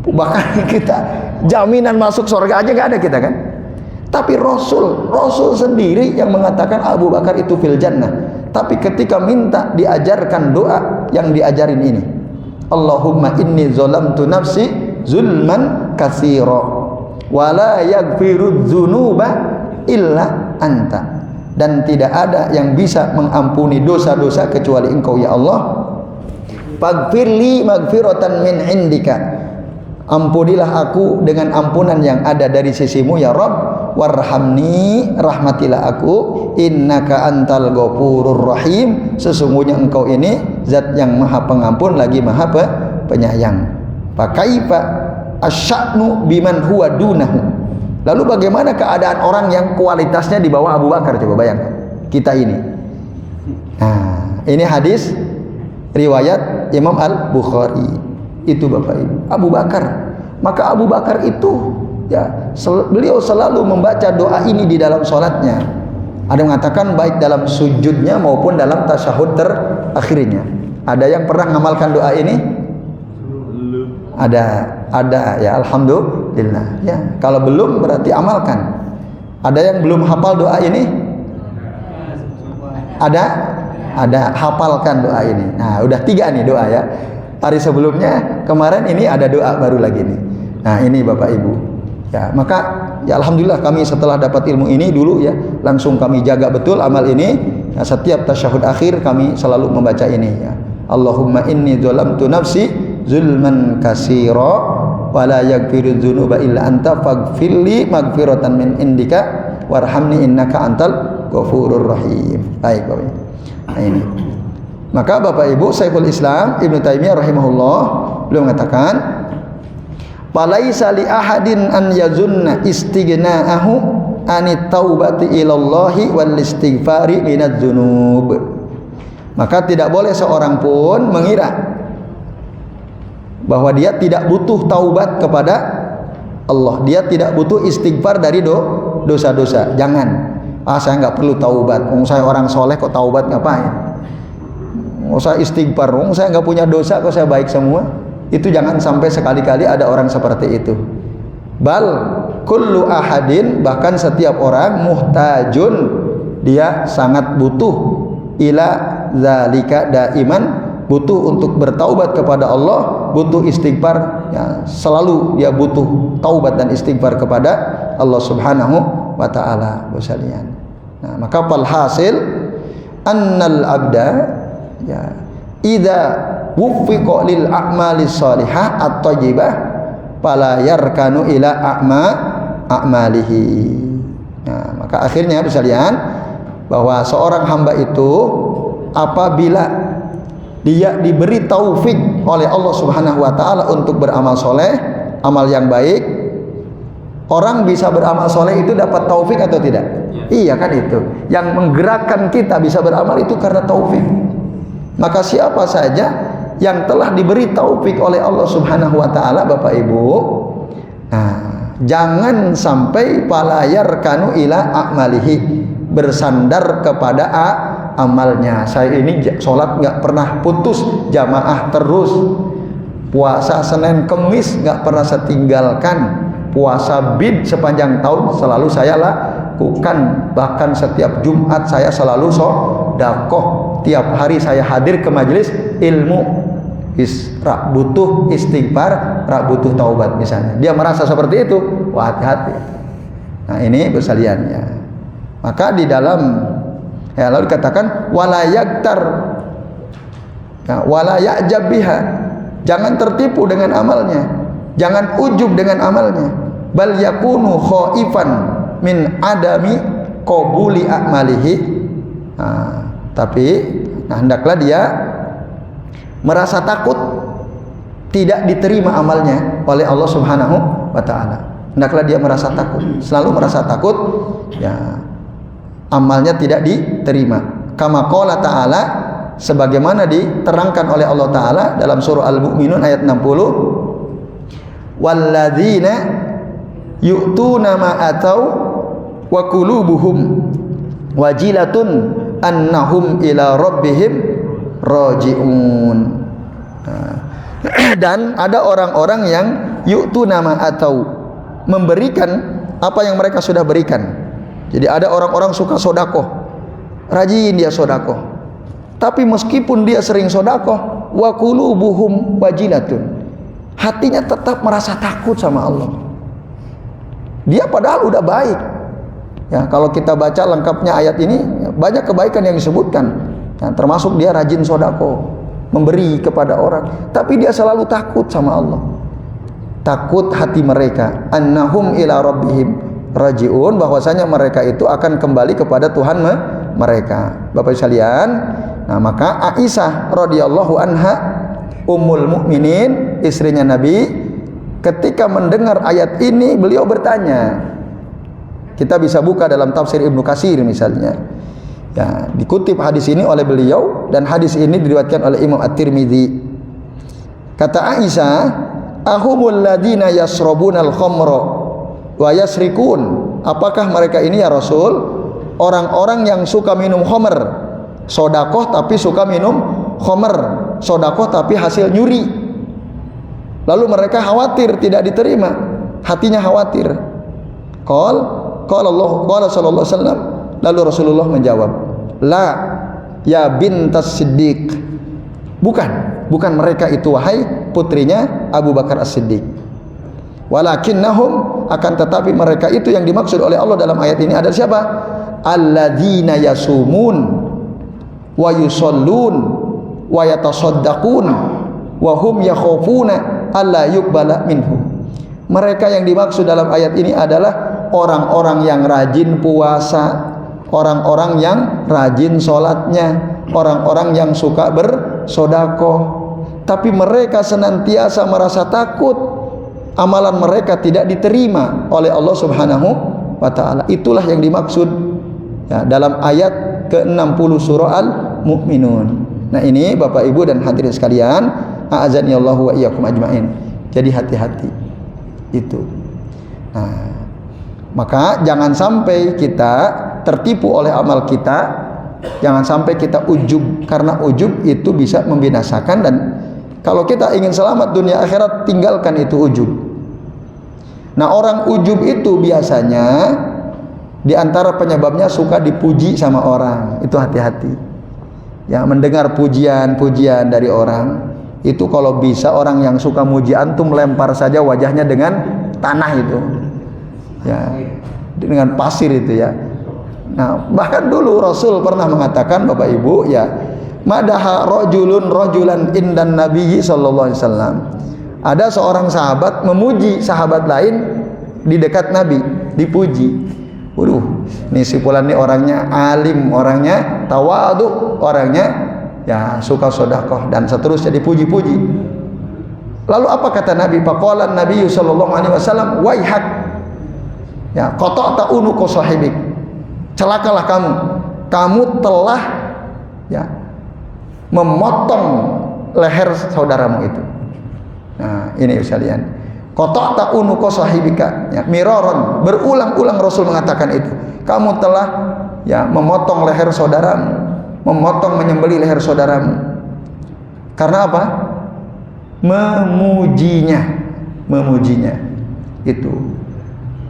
Bahkan kita jaminan masuk surga aja gak ada kita kan. Tapi Rasul sendiri yang mengatakan Abu Bakar itu fil jannah. Tapi ketika minta diajarkan doa yang diajarin ini, Allahumma inni zolamtu nafsi zulman katsira wa la yaghfiru dzunuba illa anta. Dan tidak ada yang bisa mengampuni dosa-dosa kecuali Engkau ya Allah. Faghfirli maghfiratan min indika. Ampunilah aku dengan ampunan yang ada dari sisimu ya Rabb. Warhamni, rahmatilah aku, innaka antal ghafurur rahim. Sesungguhnya Engkau ini zat yang maha pengampun lagi maha penyayang. Fa kaifa asya'nu biman huwa dunahu. Lalu bagaimana keadaan orang yang kualitasnya di bawah Abu Bakar? Coba bayangkan kita ini. Nah, ini hadis riwayat Imam Al-Bukhari. Itu Bapak Ibu, Abu Bakar. Maka Abu Bakar itu ya, beliau selalu membaca doa ini di dalam sholatnya. Ada yang mengatakan baik dalam sujudnya maupun dalam tasyahud terakhirnya. Ada yang pernah mengamalkan doa ini? Ada ya, alhamdulillah ya. Kalau belum berarti amalkan. Ada yang belum hafal doa ini? Ada, hafalkan doa ini. Nah, udah 3 nih doa ya. Hari sebelumnya, kemarin ini ada doa baru lagi nih. Nah, ini Bapak Ibu. Ya, maka ya alhamdulillah kami setelah dapat ilmu ini dulu ya, langsung kami jaga betul amal ini. Nah, setiap tasyahud akhir kami selalu membaca ini ya. Allahumma inni dzolamtu nafsi zulman katsira wa la yaghfiru dzunuba illa anta faghfirli maghfiratan min indika warhamni innaka antal ghafurur rahim. Baik Bapak. Nah, ini. Maka Bapak Ibu, Syekhul Islam Ibnu Taimiyah rahimahullah beliau mengatakan, "Falaisa li ahadin an yazunna istighna'ahu anit taubati ilallahi wal istighfari minadz dzunub." Maka tidak boleh seorang pun mengira bahwa dia tidak butuh taubat kepada Allah. Dia tidak butuh istighfar dari dosa-dosa. Jangan. Saya nggak perlu taubat. Saya orang soleh kok taubat ngapain? Saya istighfar, saya nggak punya dosa kok saya baik semua. Itu jangan sampai sekali-kali ada orang seperti itu. Bal kullu ahadin, bahkan setiap orang, muhtajun, dia sangat butuh ila zalika daiman, butuh untuk bertaubat kepada Allah, butuh istighfar ya, selalu dia butuh taubat dan istighfar kepada Allah Subhanahu wa taala. Nah, maka falhasil annal abda ya idza wuffiqa lil a'malis shalihah at-thayyibah fala yarkanu ila a'malihi. Nah, maka akhirnya sekalian bahwa seorang hamba itu apabila dia diberi taufik oleh Allah Subhanahu wa taala untuk beramal soleh, amal yang baik, Orang bisa beramal soleh itu dapat taufik atau tidak? Iya kan itu. Yang menggerakkan kita bisa beramal itu karena taufik. Maka siapa saja yang telah diberi taufik oleh Allah Subhanahu wa taala, Bapak Ibu, nah, jangan sampai palayar kanu ila a'malihi, bersandar kepada amalnya. Saya ini sholat nggak pernah putus, jamaah terus, puasa Senin Kemis nggak pernah saya tinggalkan, puasa bid sepanjang tahun selalu saya lakukan, bahkan setiap Jumat saya selalu sedekah, tiap hari saya hadir ke majelis ilmu. Rak butuh istighfar, rak butuh taubat misalnya. Dia merasa seperti itu, wah hati-hati. Nah ini bersaliannya. Maka di dalam lalu dikatakan wala yaktar, wala ya'jab biha. Jangan tertipu dengan amalnya, jangan ujub dengan amalnya. Bal yakunu khaifan min adami qabuli a'malihi. Tapi hendaklah dia merasa takut tidak diterima amalnya oleh Allah Subhanahu wa taala. Hendaklah dia merasa takut, selalu merasa takut ya amalnya tidak diterima. Kama qala ta'ala, sebagaimana diterangkan oleh Allah taala dalam surah Al-Mu'minun ayat 60, walladzina yu'tuna ma atau wa qulubuhum wajilatun annahum ila rabbihim raji'un. Dan ada orang-orang yang yu'tu nama atau memberikan apa yang mereka sudah berikan. Jadi ada orang-orang suka sodakoh, rajin dia sodakoh, tapi meskipun dia sering sodakoh, wa qulubuhum wajilatun, hatinya tetap merasa takut sama Allah. Dia padahal udah baik ya. Kalau kita baca lengkapnya ayat ini, banyak kebaikan yang disebutkan. Nah, termasuk dia rajin sodako, memberi kepada orang, tapi dia selalu takut sama Allah. Takut hati mereka, annahum ila rabbihim raji'un, bahwasanya mereka itu akan kembali kepada Tuhan mereka. Bapak sekalian, nah maka Aisyah radhiyallahu anha, ummul mukminin, istrinya Nabi, ketika mendengar ayat ini beliau bertanya. Kita bisa buka dalam tafsir Ibnu Katsir misalnya. Ya, dikutip hadis ini oleh beliau, dan hadis ini diriwayatkan oleh Imam At-Tirmidzi. Kata Aisyah, ahumul ladina yasrabunal khamra wa yasrikun. Apakah mereka ini ya Rasul, orang-orang yang suka minum khamr, sodakoh tapi suka minum khamr, sodakoh tapi hasil nyuri. Lalu mereka khawatir tidak diterima, hatinya khawatir. Qala sallallahu alaihi wasallam, lalu Rasulullah menjawab, la ya bintas Siddiq, bukan mereka itu wahai putrinya Abu Bakar As-Siddiq. Walakinnahum, akan tetapi mereka itu yang dimaksud oleh Allah dalam ayat ini adalah siapa? Alladzina yasumun wa yusallun wa yatasaddaqun wa hum yakhafuna alla yuqbala minhum. Mereka yang dimaksud dalam ayat ini adalah orang-orang yang rajin puasa, orang-orang yang rajin sholatnya, orang-orang yang suka bersodakoh, tapi mereka senantiasa merasa takut amalan mereka tidak diterima oleh Allah Subhanahu wa ta'ala. Itulah yang dimaksud ya, dalam ayat ke-60 surah Al-Mu'minun. Nah ini Bapak Ibu dan hadirin sekalian, a'azani Allahu wa iyyakum ajmain. Jadi hati-hati itu. Nah, maka jangan sampai kita tertipu oleh amal kita, jangan sampai kita ujub, karena ujub itu bisa membinasakan. Dan kalau kita ingin selamat dunia akhirat, tinggalkan itu ujub. Nah orang ujub itu biasanya diantara penyebabnya suka dipuji sama orang. Itu hati-hati ya, mendengar pujian-pujian dari orang itu. Kalau bisa orang yang suka muji antum, lempar saja wajahnya dengan tanah itu ya, dengan pasir itu ya. Nah bahkan dulu Rasul pernah mengatakan, Bapak Ibu ya, madaha rajulan indan nabiyyi sallallahu alaihi wasallam. Ada seorang sahabat memuji sahabat lain di dekat Nabi, dipuji. Waduh, nih si fulan nih orangnya alim, orangnya tawadhu, orangnya ya suka sedekah dan seterusnya, dipuji-puji. Lalu apa kata Nabi? Faqala Nabi sallallahu alaihi wasallam, waihak, Ya, qata'ta unuqa sahibik. Celakalah kamu. Kamu telah ya memotong leher saudaramu itu. Nah, ini sekalian. Qata'ta unuqa sahibika. Ya, miraron, berulang-ulang Rasul mengatakan itu. Kamu telah ya memotong leher saudaramu, menyembelih leher saudaramu. Karena apa? Memujinya itu.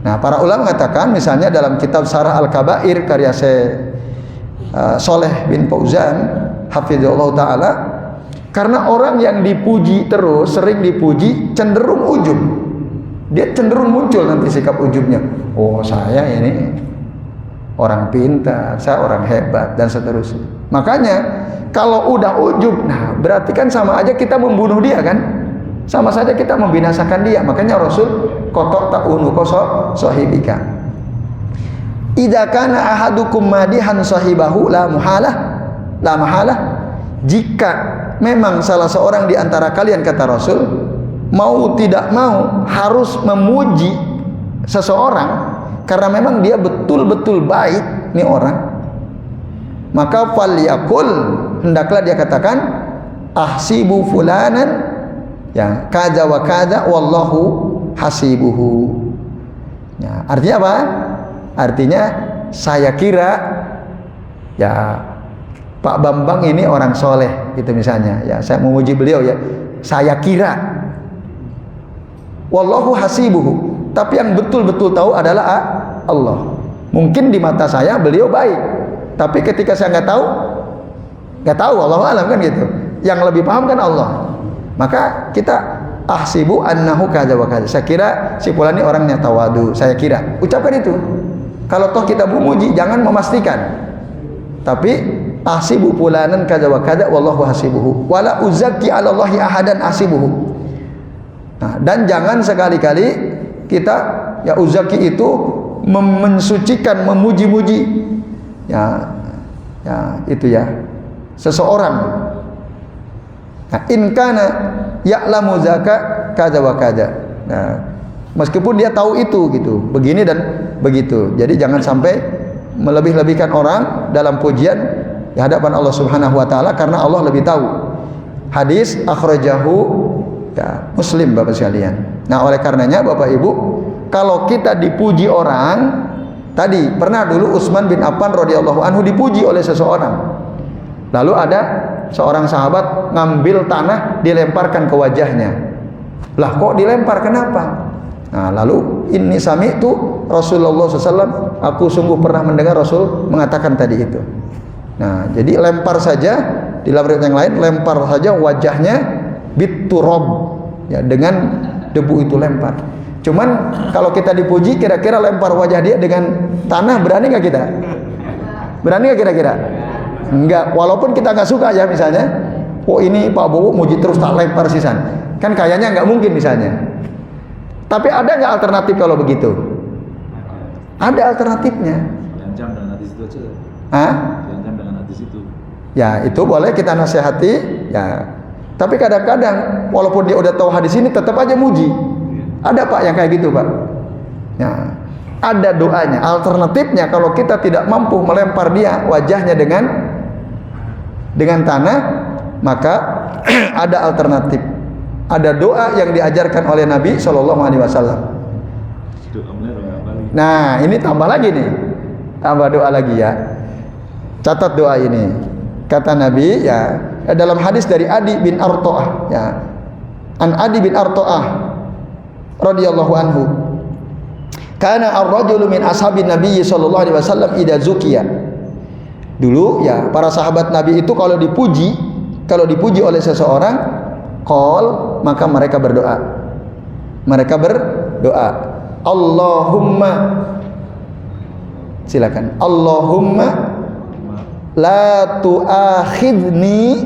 Nah, para ulama mengatakan misalnya dalam kitab Syarah Al-Kabair karya Saleh bin Fauzan hafizallahu taala, karena orang yang dipuji terus, sering dipuji, cenderung ujub. Dia cenderung muncul nanti sikap ujubnya. Oh, saya ini orang pintar, saya orang hebat dan seterusnya. Makanya kalau udah ujub, nah berarti kan sama aja kita membunuh dia kan? Sama saja kita membinasakan dia. Makanya Rasul qata'ta unuqa sahibika. Idza kana ahadukum madihan sahibahu la mahalah. Jika memang salah seorang di antara kalian, kata Rasul, mau tidak mau harus memuji seseorang karena memang dia betul-betul baik nih orang, maka falyakul, hendaklah dia katakan, ahsibu fulanan ya kaza wa kaza wallahu hasibuhu. Ya, artinya apa? Artinya saya kira ya Pak Bambang ini orang soleh gitu misalnya. Ya, saya memuji beliau ya. Saya kira wallahu hasibuhu. Tapi yang betul-betul tahu adalah Allah. Mungkin di mata saya beliau baik, tapi ketika saya nggak tahu, Allahu a'lam kan gitu. Yang lebih paham kan Allah. Maka kita ahsibu annahu kadza wa kadza. Saya kira si fulan ini orangnya tawadu. Saya kira. Ucapkan itu. Kalau toh kita memuji, jangan memastikan. Tapi ahsibu fulanan kadza wa kadza wallahu hasibuhu. Wala uzakki 'ala Allahi ahadan ahsibuhu. Nah, dan jangan sekali-kali kita ya uzaki itu mensucikan, memuji-muji ya itu ya seseorang. Nah, in kana ya'lamu zaka kadza wa kadza. Nah, meskipun dia tahu itu gitu, begini dan begitu. Jadi jangan sampai melebih-lebihkan orang dalam pujian di hadapan Allah Subhanahu wa taala, karena Allah lebih tahu. Hadis akhrajahu ya Muslim, Bapak sekalian. Nah, oleh karenanya Bapak Ibu, kalau kita dipuji orang, tadi pernah dulu Utsman bin Affan radhiyallahu anhu dipuji oleh seseorang. Lalu ada seorang sahabat ngambil tanah dilemparkan ke wajahnya. Lah, kok dilempar, kenapa? Nah, lalu inni sami'tu Rasulullah SAW, aku sungguh pernah mendengar Rasul mengatakan tadi itu. Nah, jadi lempar saja, di dalam riwayat yang lain lempar saja wajahnya biturab, ya dengan debu itu lempar. Cuman kalau kita dipuji, kira-kira lempar wajah dia dengan tanah, berani nggak kita? Berani nggak kira-kira? Enggak, walaupun kita nggak suka ya misalnya, oh ini Pak Bowo muji terus tak lempar sisan, kan kayaknya nggak mungkin misalnya. Tapi ada nggak alternatif kalau begitu? Ada alternatifnya.
Diancam dengan hadis itu aja.
Hah?
Diancam dengan hadis itu.
Ya itu boleh kita nasihati, ya. Tapi kadang-kadang walaupun dia udah tahu hadis ini tetap aja muji. Ada Pak yang kayak gitu Pak. Ya, ada doanya. Alternatifnya kalau kita tidak mampu melempar dia wajahnya dengan tanah, maka ada alternatif. Ada doa yang diajarkan oleh Nabi Shallallahu Alaihi Wasallam. Nah, ini tambah lagi nih, tambah doa lagi ya. Catat doa ini. Kata Nabi ya, dalam hadis dari Adi bin Arto'ah ya, an Adi bin Arto'ah radhiyallahu anhu, kana ar-rajulu min ashabin Nabi sallallahu alaihi wasallam idza zukiya. Dulu ya para sahabat Nabi itu kalau dipuji oleh seseorang, qol, maka mereka berdoa. Mereka berdoa, Allahumma, silakan, Allahumma la tu'akhidni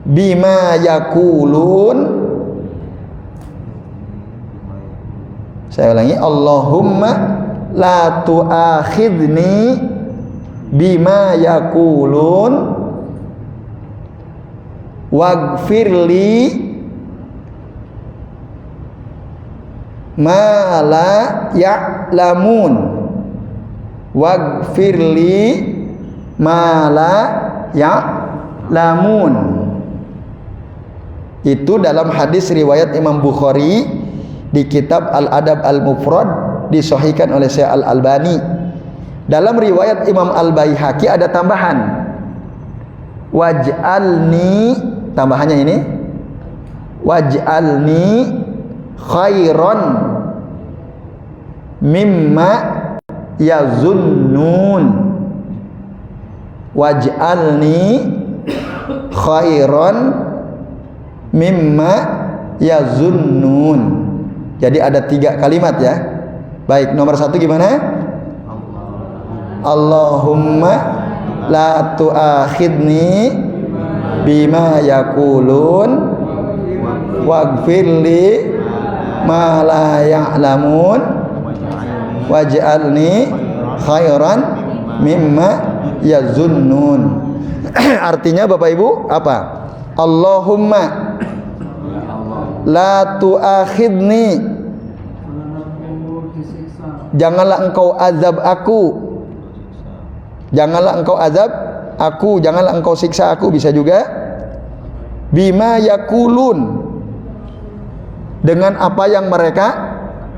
bima yakulun. Saya ulangi, Allahumma la tu'akhidni bima yakulun waghfirli ma la ya'lamun waghfirli ma la ya'lamun. Itu dalam hadis riwayat Imam Bukhari di kitab Al-Adab Al-Mufrad, disahihkan oleh Syekh Al-Albani. Dalam riwayat Imam Al-Baihaqi ada tambahan, waj'alni, tambahannya ini, waj'alni khairan mimma yazunnun, waj'alni khairan mimma yazunnun. Jadi ada 3 kalimat ya. Baik, nomor 1 gimana? Allahumma la tu'akhidni bima yaqulun waghfirli ma la ya'lamun waj'alni khairan mimma yazunnun. Artinya Bapak Ibu apa? Allahumma la tu'akhidni, janganlah engkau azab aku, janganlah engkau azab aku, janganlah engkau siksa aku, bisa juga bima yakulun, dengan apa yang mereka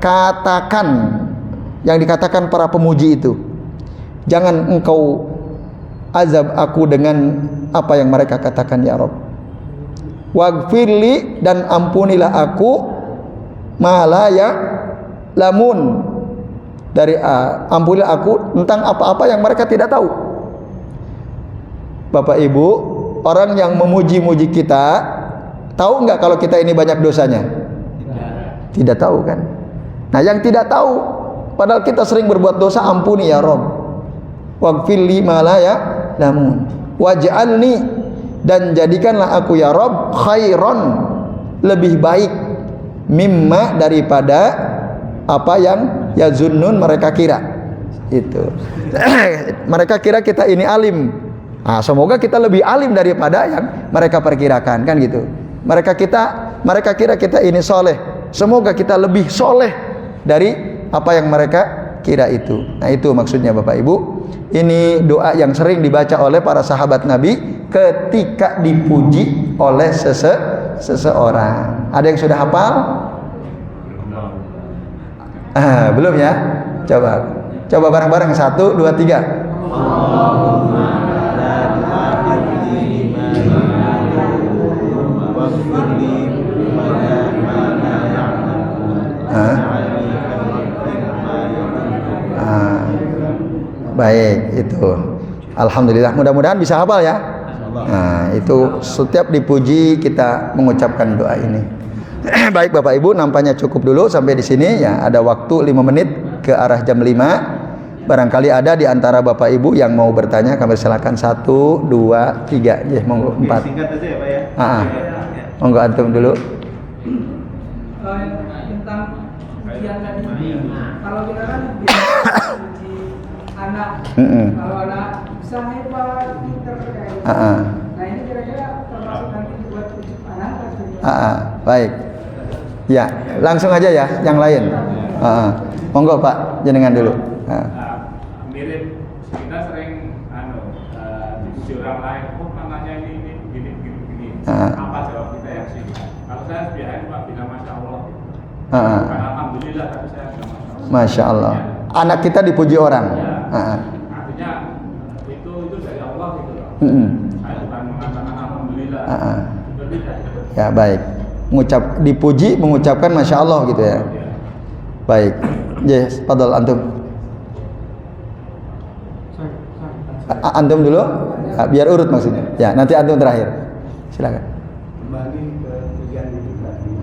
katakan, yang dikatakan para pemuji itu. Jangan engkau azab aku dengan apa yang mereka katakan ya Rabb. Waghfirli, dan ampunilah aku ma la ya'lamun, dari ampunilah aku tentang apa-apa yang mereka tidak tahu. Bapak Ibu, orang yang memuji-muji kita tahu nggak kalau kita ini banyak dosanya? Tidak tahu kan? Nah, yang tidak tahu, padahal kita sering berbuat dosa, ampuni ya Rabb. Waghfirli ma la ya'lamun waj'alni, dan jadikanlah aku ya Rabb khairon, lebih baik, mimma, daripada apa yang yazunnun, mereka kira. Itu mereka kira kita ini alim. Nah, semoga kita lebih alim daripada yang mereka perkirakan, kan gitu. Mereka kira kita ini soleh, semoga kita lebih soleh dari apa yang mereka kira itu. Nah, itu maksudnya Bapak Ibu. Ini doa yang sering dibaca oleh para sahabat Nabi ketika dipuji oleh seseorang. Ada yang sudah hafal? Belum ya? Coba bareng-bareng, 1, 2, 3. Baik, itu. Alhamdulillah, mudah-mudahan bisa hafal ya. Nah, itu setiap dipuji kita mengucapkan doa ini. Baik Bapak Ibu, nampaknya cukup dulu sampai di sini ya. Ada waktu 5 menit ke arah jam 5. Barangkali ada di antara Bapak Ibu yang mau bertanya, kami silakan. 1, 2, 3. Ya, monggo 4.
Singkat aja ya Pak ya.
Monggo antum dulu.
Tentang ujian tadi. Kalau kita kan uji anak, kalau anak bisa hebat, pinter kayak gitu. Nah, ini kira-kira termasuk nanti buat uji anak atau
baik. Ya, langsung aja ya yang lain. Monggo Pak, jenengan dulu.
Mirip kita sering dipuji orang lain, oh namanya ini gini. Apa jawab kita yang sini? Kalau saya biasanya Pak bilang Masya Allah. Bukan Alhamdulillah, tapi saya bilang
Masya Allah. Anak kita dipuji orang.
Artinya itu dari Allah gitu loh. Saya bukan mengatakan Alhamdulillah. Berbeda.
Ya, baik. Dipuji mengucapkan Masya Allah gitu ya. Baik. Yes, padahal antum. Antum dulu. Biar urut maksudnya. Ya, nanti antum terakhir. Silakan.
Kembali ke ujian itu tadi.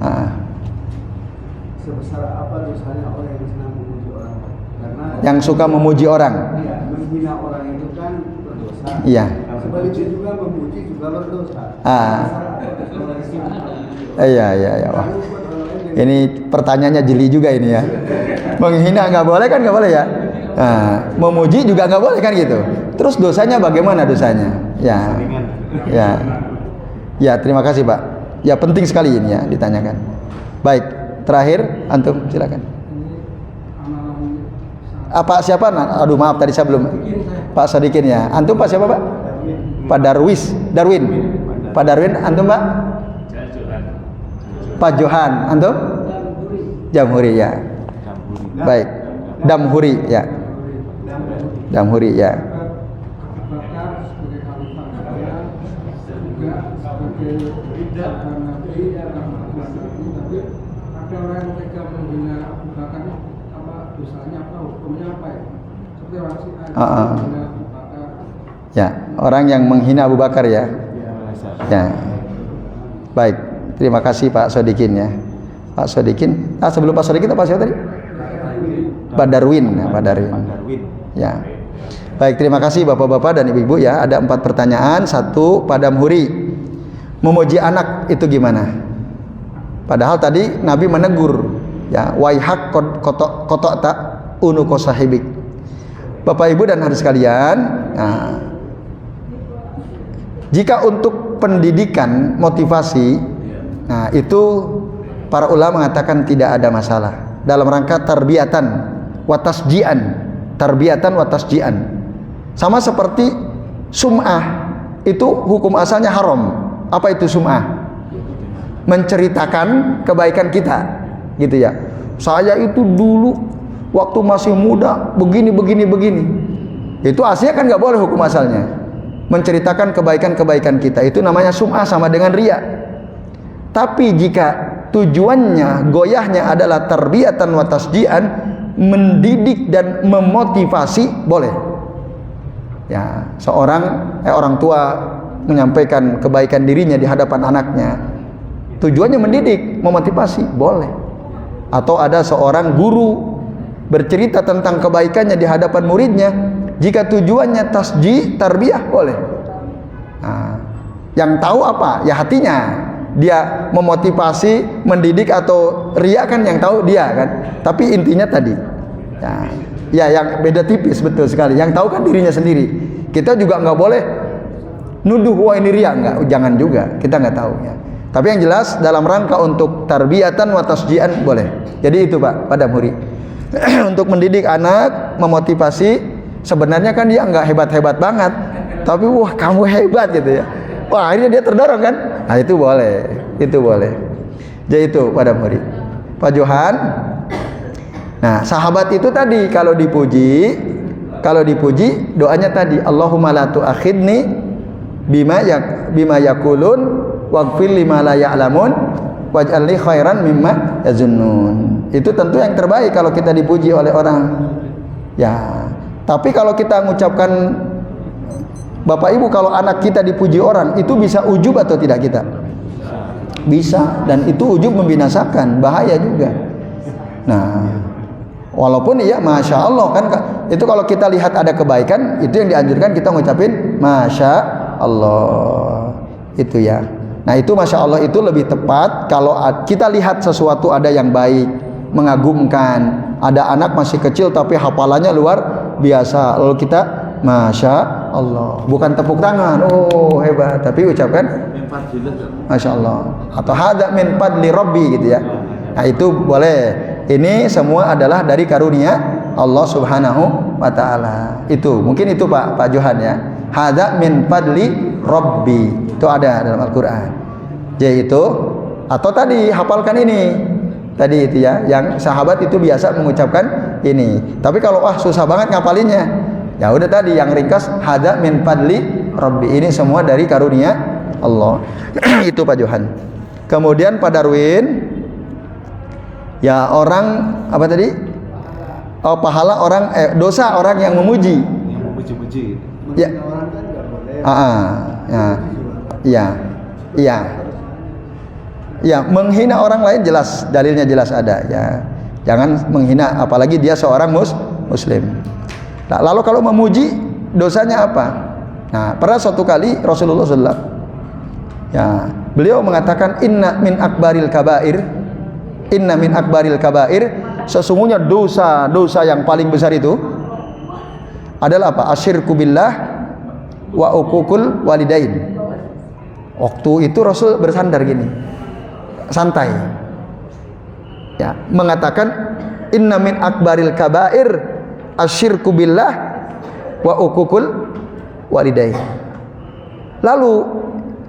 Sebesar apa dosanya orang yang senang memuji orang? Karena
yang suka memuji orang.
Iya, menghina orang itu kan berdosa.
Iya.
Sebaliknya juga memuji juga berdosa.
Iya. Wah. Ini pertanyaannya jeli juga ini ya. Menghina nggak boleh kan, nggak boleh ya. Memuji juga nggak boleh kan gitu. Terus dosanya bagaimana dosanya? Ya, terima kasih Pak. Ya, penting sekali ini ya ditanyakan. Baik, Terakhir antum silakan. Apa siapa? Aduh maaf tadi saya belum. Pak Sodikin ya. Antum Pak siapa Pak? Pak Darwin. Pak Darwin antum Pak? Pak Johan antum? Jamhuri ya. Baik. Damhuri ya. Damhuri ya.
Ada orang yang tega menghina Abu Bakar, apa dosanya, apa hukumnya apa ya? Seperti orang Syiah menghina Abu Bakar.
Ya, orang yang menghina Abu Bakar ya. Ya. Baik, terima kasih Pak Sodikin ya. Pak Sodikin. Sebelum Pak Sodikin apa siapa tadi? Pak Darwin, ya, Pak Darwin. Ya. Baik, terima kasih Bapak-bapak dan Ibu-ibu ya. Ada 4 pertanyaan. 1, Pak Damhuri. Memuji anak itu gimana? Padahal tadi Nabi menegur ya, waihak kotok tak unuko sahibik. Bapak Ibu dan hadirin sekalian, nah, jika untuk pendidikan motivasi, nah itu para ulama mengatakan tidak ada masalah dalam rangka tarbiyatan wa tasjian. Sama seperti sum'ah, itu hukum asalnya haram. Apa itu sum'ah? Menceritakan kebaikan kita, gitu ya. Saya itu dulu waktu masih muda begini. Itu aslinya kan nggak boleh hukum asalnya. Menceritakan kebaikan kita itu namanya sum'ah, sama dengan riya. Tapi jika tujuannya, goyahnya adalah tarbiyatan wa tasjian, mendidik dan memotivasi, boleh. Ya, orang tua menyampaikan kebaikan dirinya di hadapan anaknya. Tujuannya mendidik, memotivasi, boleh. Atau ada seorang guru bercerita tentang kebaikannya di hadapan muridnya, jika tujuannya tarbiyah, boleh. Nah, yang tahu apa? Ya hatinya. Dia memotivasi, mendidik atau riya kan yang tahu dia kan. Tapi intinya tadi. Ya yang beda tipis, betul sekali. Yang tahu kan dirinya sendiri. Kita juga nggak boleh nuduh wah ini riya, nggak, jangan juga. Kita nggak tahu ya. Tapi yang jelas dalam rangka untuk tarbiyatan wa tasjian boleh. Jadi itu Pak Damhuri. Untuk mendidik anak, memotivasi, sebenarnya kan dia nggak hebat-hebat banget, tapi wah kamu hebat gitu ya. Wah akhirnya dia terdorong kan. Nah itu boleh. Jadi itu Pak Damhuri. Pak Johan. Nah sahabat itu tadi kalau dipuji doanya tadi Allahumma la tu'akhidni bima yakulun waghfir lima la ya'lamun waj'alni khairan mimma yazunnun. Itu tentu yang terbaik kalau kita dipuji oleh orang. Ya. Tapi kalau kita mengucapkan, Bapak Ibu, kalau anak kita dipuji orang, itu bisa ujub atau tidak kita? Bisa, dan itu ujub membinasakan, bahaya juga. Nah, walaupun iya Masya Allah kan, itu kalau kita lihat ada kebaikan, itu yang dianjurkan kita ngucapin Masya Allah. Itu ya. Nah itu Masya Allah itu lebih tepat kalau kita lihat sesuatu ada yang baik, mengagumkan, ada anak masih kecil tapi hafalannya luar biasa, lalu kita Masya Allah, bukan tepuk tangan, oh hebat, tapi ucapkan Masya Allah, atau hadza min fadli Rabbi gitu ya. Nah itu boleh. Ini semua adalah dari karunia Allah Subhanahu wa Ta'ala. Itu mungkin itu Pak Johan ya. Hadza min fadli Rabbi, itu ada dalam Al-Quran. Jadi itu, atau tadi hafalkan ini tadi itu ya, yang sahabat itu biasa mengucapkan ini. Tapi kalau susah banget ngapalinnya, ya udah tadi yang ringkas hadza min fadli Rabbi, ini semua dari karunia Allah. Itu Pak Johan. Kemudian Pak Darwin, ya orang apa tadi? Oh pahala orang dosa orang yang memuji.
Yang memuji-muji.
Ya. Ya, menghina orang lain jelas, dalilnya jelas ada ya. Jangan menghina, apalagi dia seorang muslim. Nah, lalu kalau memuji dosanya apa? Nah, pernah suatu kali Rasulullah SAW, ya, beliau mengatakan inna min akbaril kabair, sesungguhnya dosa yang paling besar itu adalah apa? Asyirku billah wa uququl walidain. Waktu itu Rasul bersandar gini, santai. ya, mengatakan inna min akbaril kabair asyirku billah wa uququl walidain. Lalu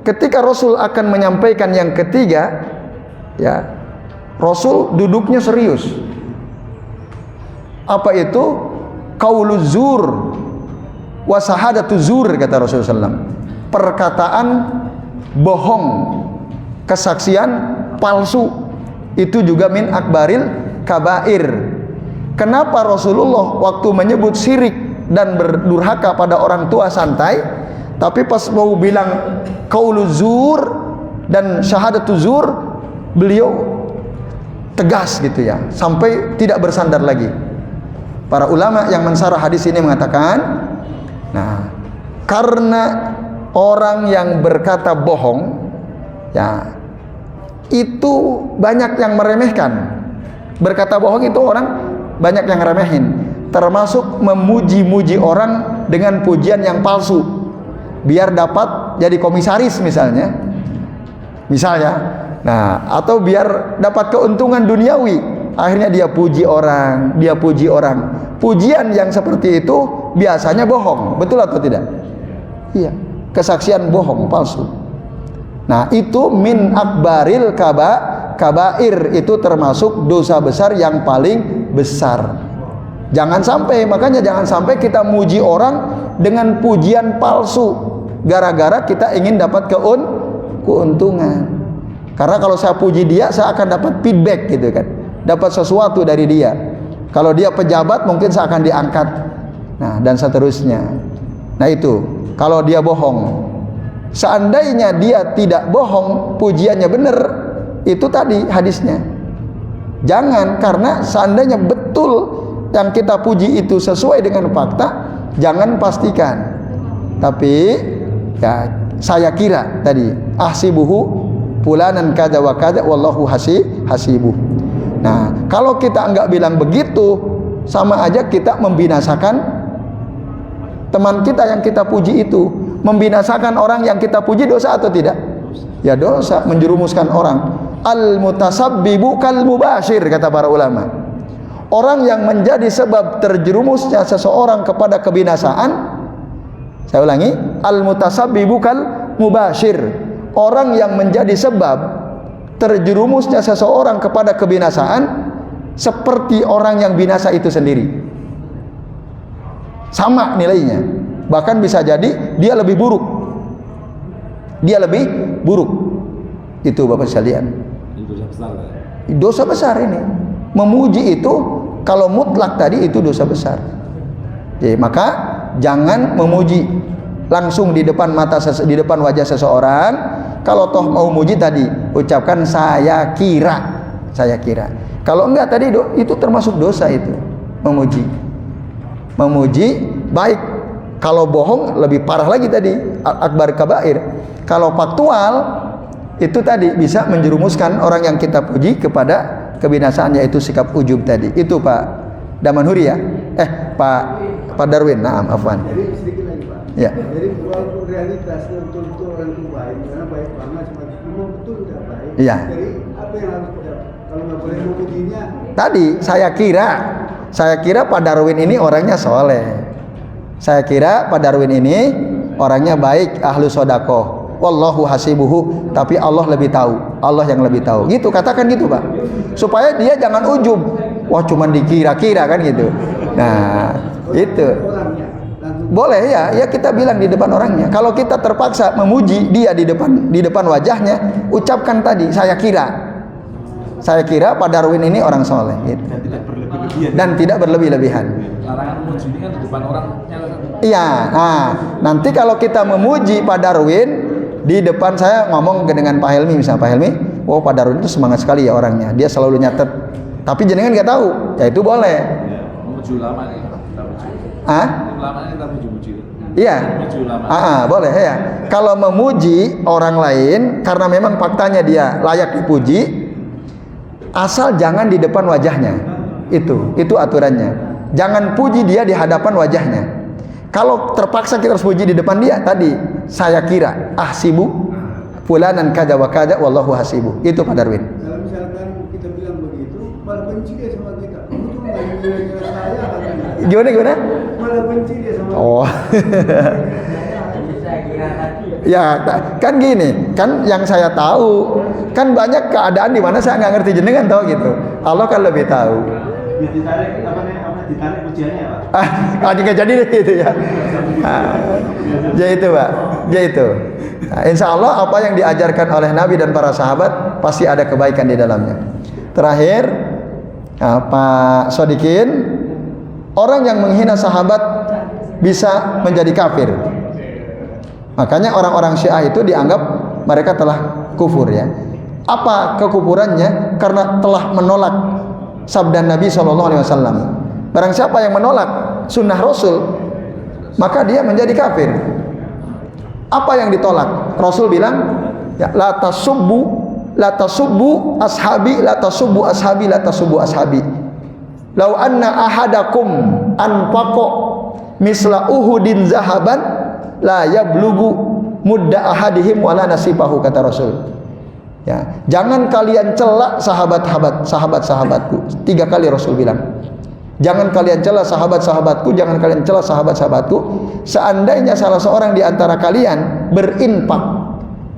ketika Rasul akan menyampaikan yang ketiga, ya, Rasul duduknya serius. Apa itu? Qauluz zur wa syahadatuz zur, kata Rasulullah SAW. Perkataan bohong, kesaksian palsu, itu juga min akbaril kabair. Kenapa Rasulullah waktu menyebut syirik dan berdurhaka pada orang tua santai, tapi pas mau bilang qauluz zur dan syahadatuz zur, beliau tegas gitu ya, sampai tidak bersandar lagi. Para ulama yang mensarah hadis ini mengatakan, nah, karena orang yang berkata bohong, ya, itu banyak yang meremehkan. Berkata bohong itu orang banyak yang remehin, termasuk memuji-muji orang dengan pujian yang palsu, biar dapat jadi komisaris misalnya. Nah, atau biar dapat keuntungan duniawi. Akhirnya dia puji orang. Pujian yang seperti itu biasanya bohong, betul atau tidak? Iya, kesaksian bohong, palsu. Nah, itu min akbaril kabair, itu termasuk dosa besar yang paling besar. Makanya jangan sampai kita muji orang dengan pujian palsu, gara-gara kita ingin dapat keuntungan. Karena kalau saya puji dia, saya akan dapat feedback gitu kan, dapat sesuatu dari dia. Kalau dia pejabat, mungkin saya akan diangkat. Nah, dan seterusnya. Nah, itu kalau dia bohong. Seandainya dia tidak bohong, pujiannya benar, itu tadi hadisnya. Jangan, karena seandainya betul yang kita puji itu sesuai dengan fakta, jangan pastikan. Tapi ya, saya kira tadi ahsibuhu fulanan kada wa kada wallahu hasibuh. Nah, kalau kita enggak bilang begitu, sama aja kita membinasakan teman kita yang kita puji itu. Membinasakan orang yang kita puji, dosa atau tidak? Ya dosa, menjerumuskan orang. Al-mutasabbibu kal mubashir, kata para ulama. Orang yang menjadi sebab terjerumusnya seseorang kepada kebinasaan, saya ulangi, al-mutasabbibu kal mubashir. Orang yang menjadi sebab terjerumusnya seseorang kepada kebinasaan seperti orang yang binasa itu sendiri. Sama nilainya. Bahkan bisa jadi dia lebih buruk. Itu Bapak sekalian. Dosa besar ini. Memuji itu kalau mutlak tadi itu dosa besar. Jadi, maka jangan memuji langsung di depan wajah seseorang. Kalau toh mau muji tadi, ucapkan saya kira. Kalau enggak tadi itu termasuk dosa itu, memuji baik. Kalau bohong lebih parah lagi tadi, akbar kabair. Kalau faktual itu tadi bisa menjerumuskan orang yang kita puji kepada kebinasaan, yaitu sikap ujub tadi. Itu Pak Damanhuri ya? Pak Darwin, naam, afwan.
Jadi sedikit lagi Pak.
Ya.
Jadi walaupun realitasnya betul-betul orang itu baik, karena baik banget, memang betul tidak baik.
Iya.
Jadi apa yang harus kita, kalau nggak boleh memujinya?
Tadi saya kira Pak Darwin ini orangnya soleh. Saya kira Pak Darwin ini orangnya baik, ahlu sodakoh. Wallahu hasibuhu, tapi Allah lebih tahu. Allah yang lebih tahu. Gitu, katakan gitu Pak. Supaya dia jangan ujub. Wah, cuman dikira-kira kan gitu. Nah, itu. Boleh ya kita bilang di depan orangnya. Kalau kita terpaksa memuji dia di depan wajahnya, ucapkan tadi saya kira Pak Darwin ini orang soleh gitu. Dan tidak berlebih-lebihan.
Larangan memuji ini kan di depan orangnya.
Iya, nah nanti kalau kita memuji Pak Darwin di depan, saya ngomong dengan Pak Helmi misalnya, Pak Helmi, wow Pak Darwin itu semangat sekali ya orangnya, dia selalu nyatet. Tapi jenengan nggak tahu, ya itu boleh.
Memuji ulama nih, kita puji. Ulama ini kita puji-puji.
Iya.
Memuji ulama.
Boleh ya. Kalau memuji orang lain karena memang faktanya dia layak dipuji, asal jangan di depan wajahnya. Itu aturannya. Jangan puji dia di hadapan wajahnya. Kalau terpaksa kita harus puji di depan dia, tadi saya kira ahsibu fulanan kada wa kada wallahu hasibu. Itu Pak Darwin.
Kalau misalkan kita bilang begitu,
Gimana?
Malah benci dia sama.
Oh. Ya, kan gini, kan yang saya tahu, kan banyak keadaan di mana saya nggak ngerti, jenengan tahu gitu. Allah kan lebih tahu.
Ya ditarik ditarik ujiannya ya, Pak.
Nggak jadi deh gitu ya. Ya itu, Pak. Ya itu. Nah, insya Allah apa yang diajarkan oleh Nabi dan para sahabat pasti ada kebaikan di dalamnya. Terakhir, Pak Sodikin, orang yang menghina sahabat bisa menjadi kafir. Makanya orang-orang Syiah itu dianggap mereka telah kufur ya. Apa kekufurannya? Karena telah menolak sabda Nabi SAW. Barang siapa yang menolak sunnah Rasul, maka dia menjadi kafir. Apa yang ditolak? Rasul bilang, ya, la tasubbu ashabi, la tasubbu ashabi, la tasubbu ashabi. Lau anna ahadakum anfaqo misla uhudin zahaban la yablugu mudda ahadihim wala nasibahu, kata Rasul. Ya, jangan kalian celak sahabat-sahabatku. 3 kali Rasul bilang. Jangan kalian cela sahabat-sahabatku, jangan kalian cela sahabat-sahabatku. Seandainya salah seorang di antara kalian berinfak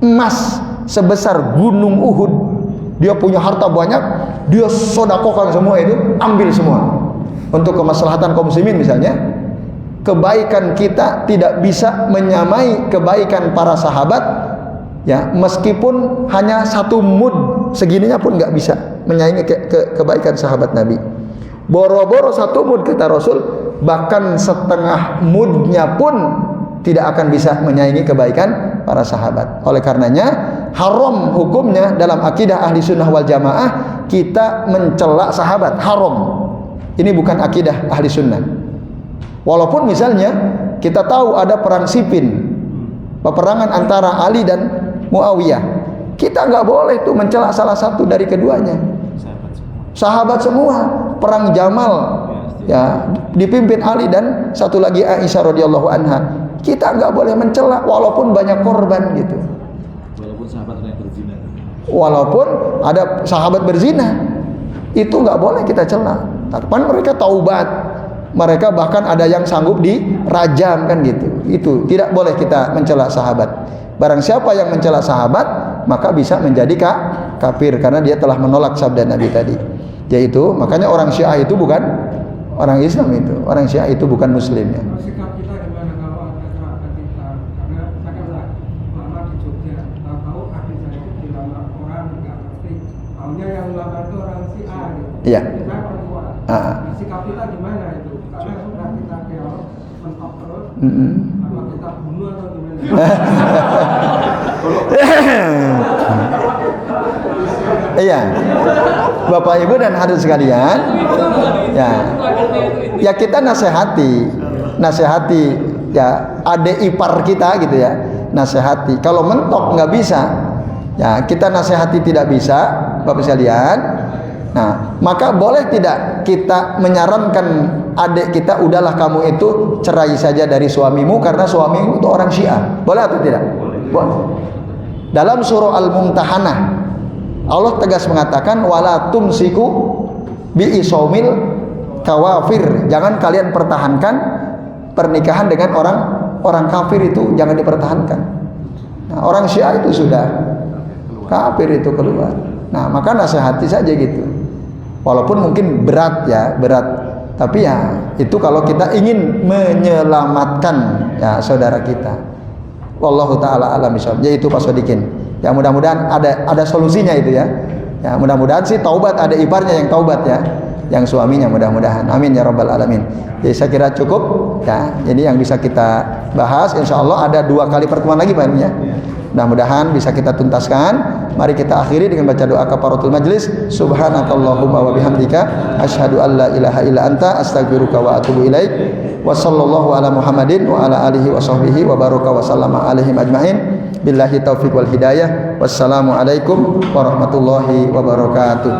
emas sebesar gunung Uhud, dia punya harta banyak, dia sedekahkan semua itu, ambil semua untuk kemaslahatan kaum muslimin misalnya. Kebaikan kita tidak bisa menyamai kebaikan para sahabat, ya, meskipun hanya 1 mud segininya pun nggak bisa menyaingi kebaikan sahabat Nabi. Boro-boro 1 mud kata Rasul, bahkan setengah mudnya pun tidak akan bisa menyaingi kebaikan para sahabat. Oleh karenanya haram hukumnya dalam akidah ahli sunnah wal jamaah kita mencela sahabat, haram. Ini bukan akidah ahli sunnah. Walaupun misalnya kita tahu ada perang Siffin, peperangan antara Ali dan Muawiyah, kita nggak boleh tuh mencela salah satu dari keduanya. Sahabat semua. Perang Jamal, ya, dipimpin Ali dan satu lagi Aisyah radhiyallahu anha. Kita nggak boleh mencela walaupun banyak korban gitu.
Walaupun sahabat ada yang berzina.
Walaupun ada sahabat berzina, itu nggak boleh kita cela. Tapi mereka taubat. Mereka bahkan ada yang sanggup dirajam kan gitu. Itu tidak boleh kita mencela sahabat. Barang siapa yang mencela sahabat, maka bisa menjadi kafir karena dia telah menolak sabda Nabi tadi. Yaitu makanya orang Syiah itu bukan orang Islam itu. Orang Syiah itu bukan muslim ya.
Sikap kita gimana kalau ada kerabat kita? Karena katakanlah lama di Jogja, tahu adik saya itu dilamar orang nggak ngerti. Tahunya yang lamar itu orang Syiah gitu.
Iya.
Kita perempuan. Nah, sikap kita gimana itu? Karena sudah kita keok mentok terus. Apa kita bunuh atau gimana?
Iya, Bapak Ibu dan hadirin sekalian, ya kita nasihati ya adik ipar kita gitu ya, nasihati. Kalau mentok nggak bisa, ya kita nasihati tidak bisa, Bapak sekalian. Nah, maka boleh tidak kita menyarankan adik kita, udahlah kamu itu cerai saja dari suamimu karena suamimu itu orang Syiah. Boleh atau tidak? Boleh. Dalam surah Al-Mumtahanah Allah tegas mengatakan wala tumsiku bi isomil kawafir. Jangan kalian pertahankan pernikahan dengan orang kafir, itu jangan dipertahankan. Nah, orang Syiah itu sudah kafir, itu keluar. Nah, maka nasihati saja gitu. Walaupun mungkin berat ya, berat. Tapi ya itu kalau kita ingin menyelamatkan ya saudara kita. Wallahu taala alam bisawab. Yaitu Pak Sodikin. Ya mudah-mudahan ada solusinya itu ya. Ya mudah-mudahan sih taubat, ada iparnya yang taubat ya, yang suaminya mudah-mudahan. Amin ya rabbal alamin. Jadi saya kira cukup ya. Jadi yang bisa kita bahas insyaallah ada 2 kali pertemuan lagi Pak ya. Mudah-mudahan bisa kita tuntaskan. Mari kita akhiri dengan baca doa kafaratul majlis. Subhanakallahumma wa bihamdika asyhadu an la ilaha illa anta astaghfiruka wa atubu ilaik. Wa sallallahu ala Muhammadin wa ala alihi wa sahbihi wa baraka wa sallama alaihim ajmain. Billahi taufiq wal hidayah. Wassalamu alaikum warahmatullahi wabarakatuh.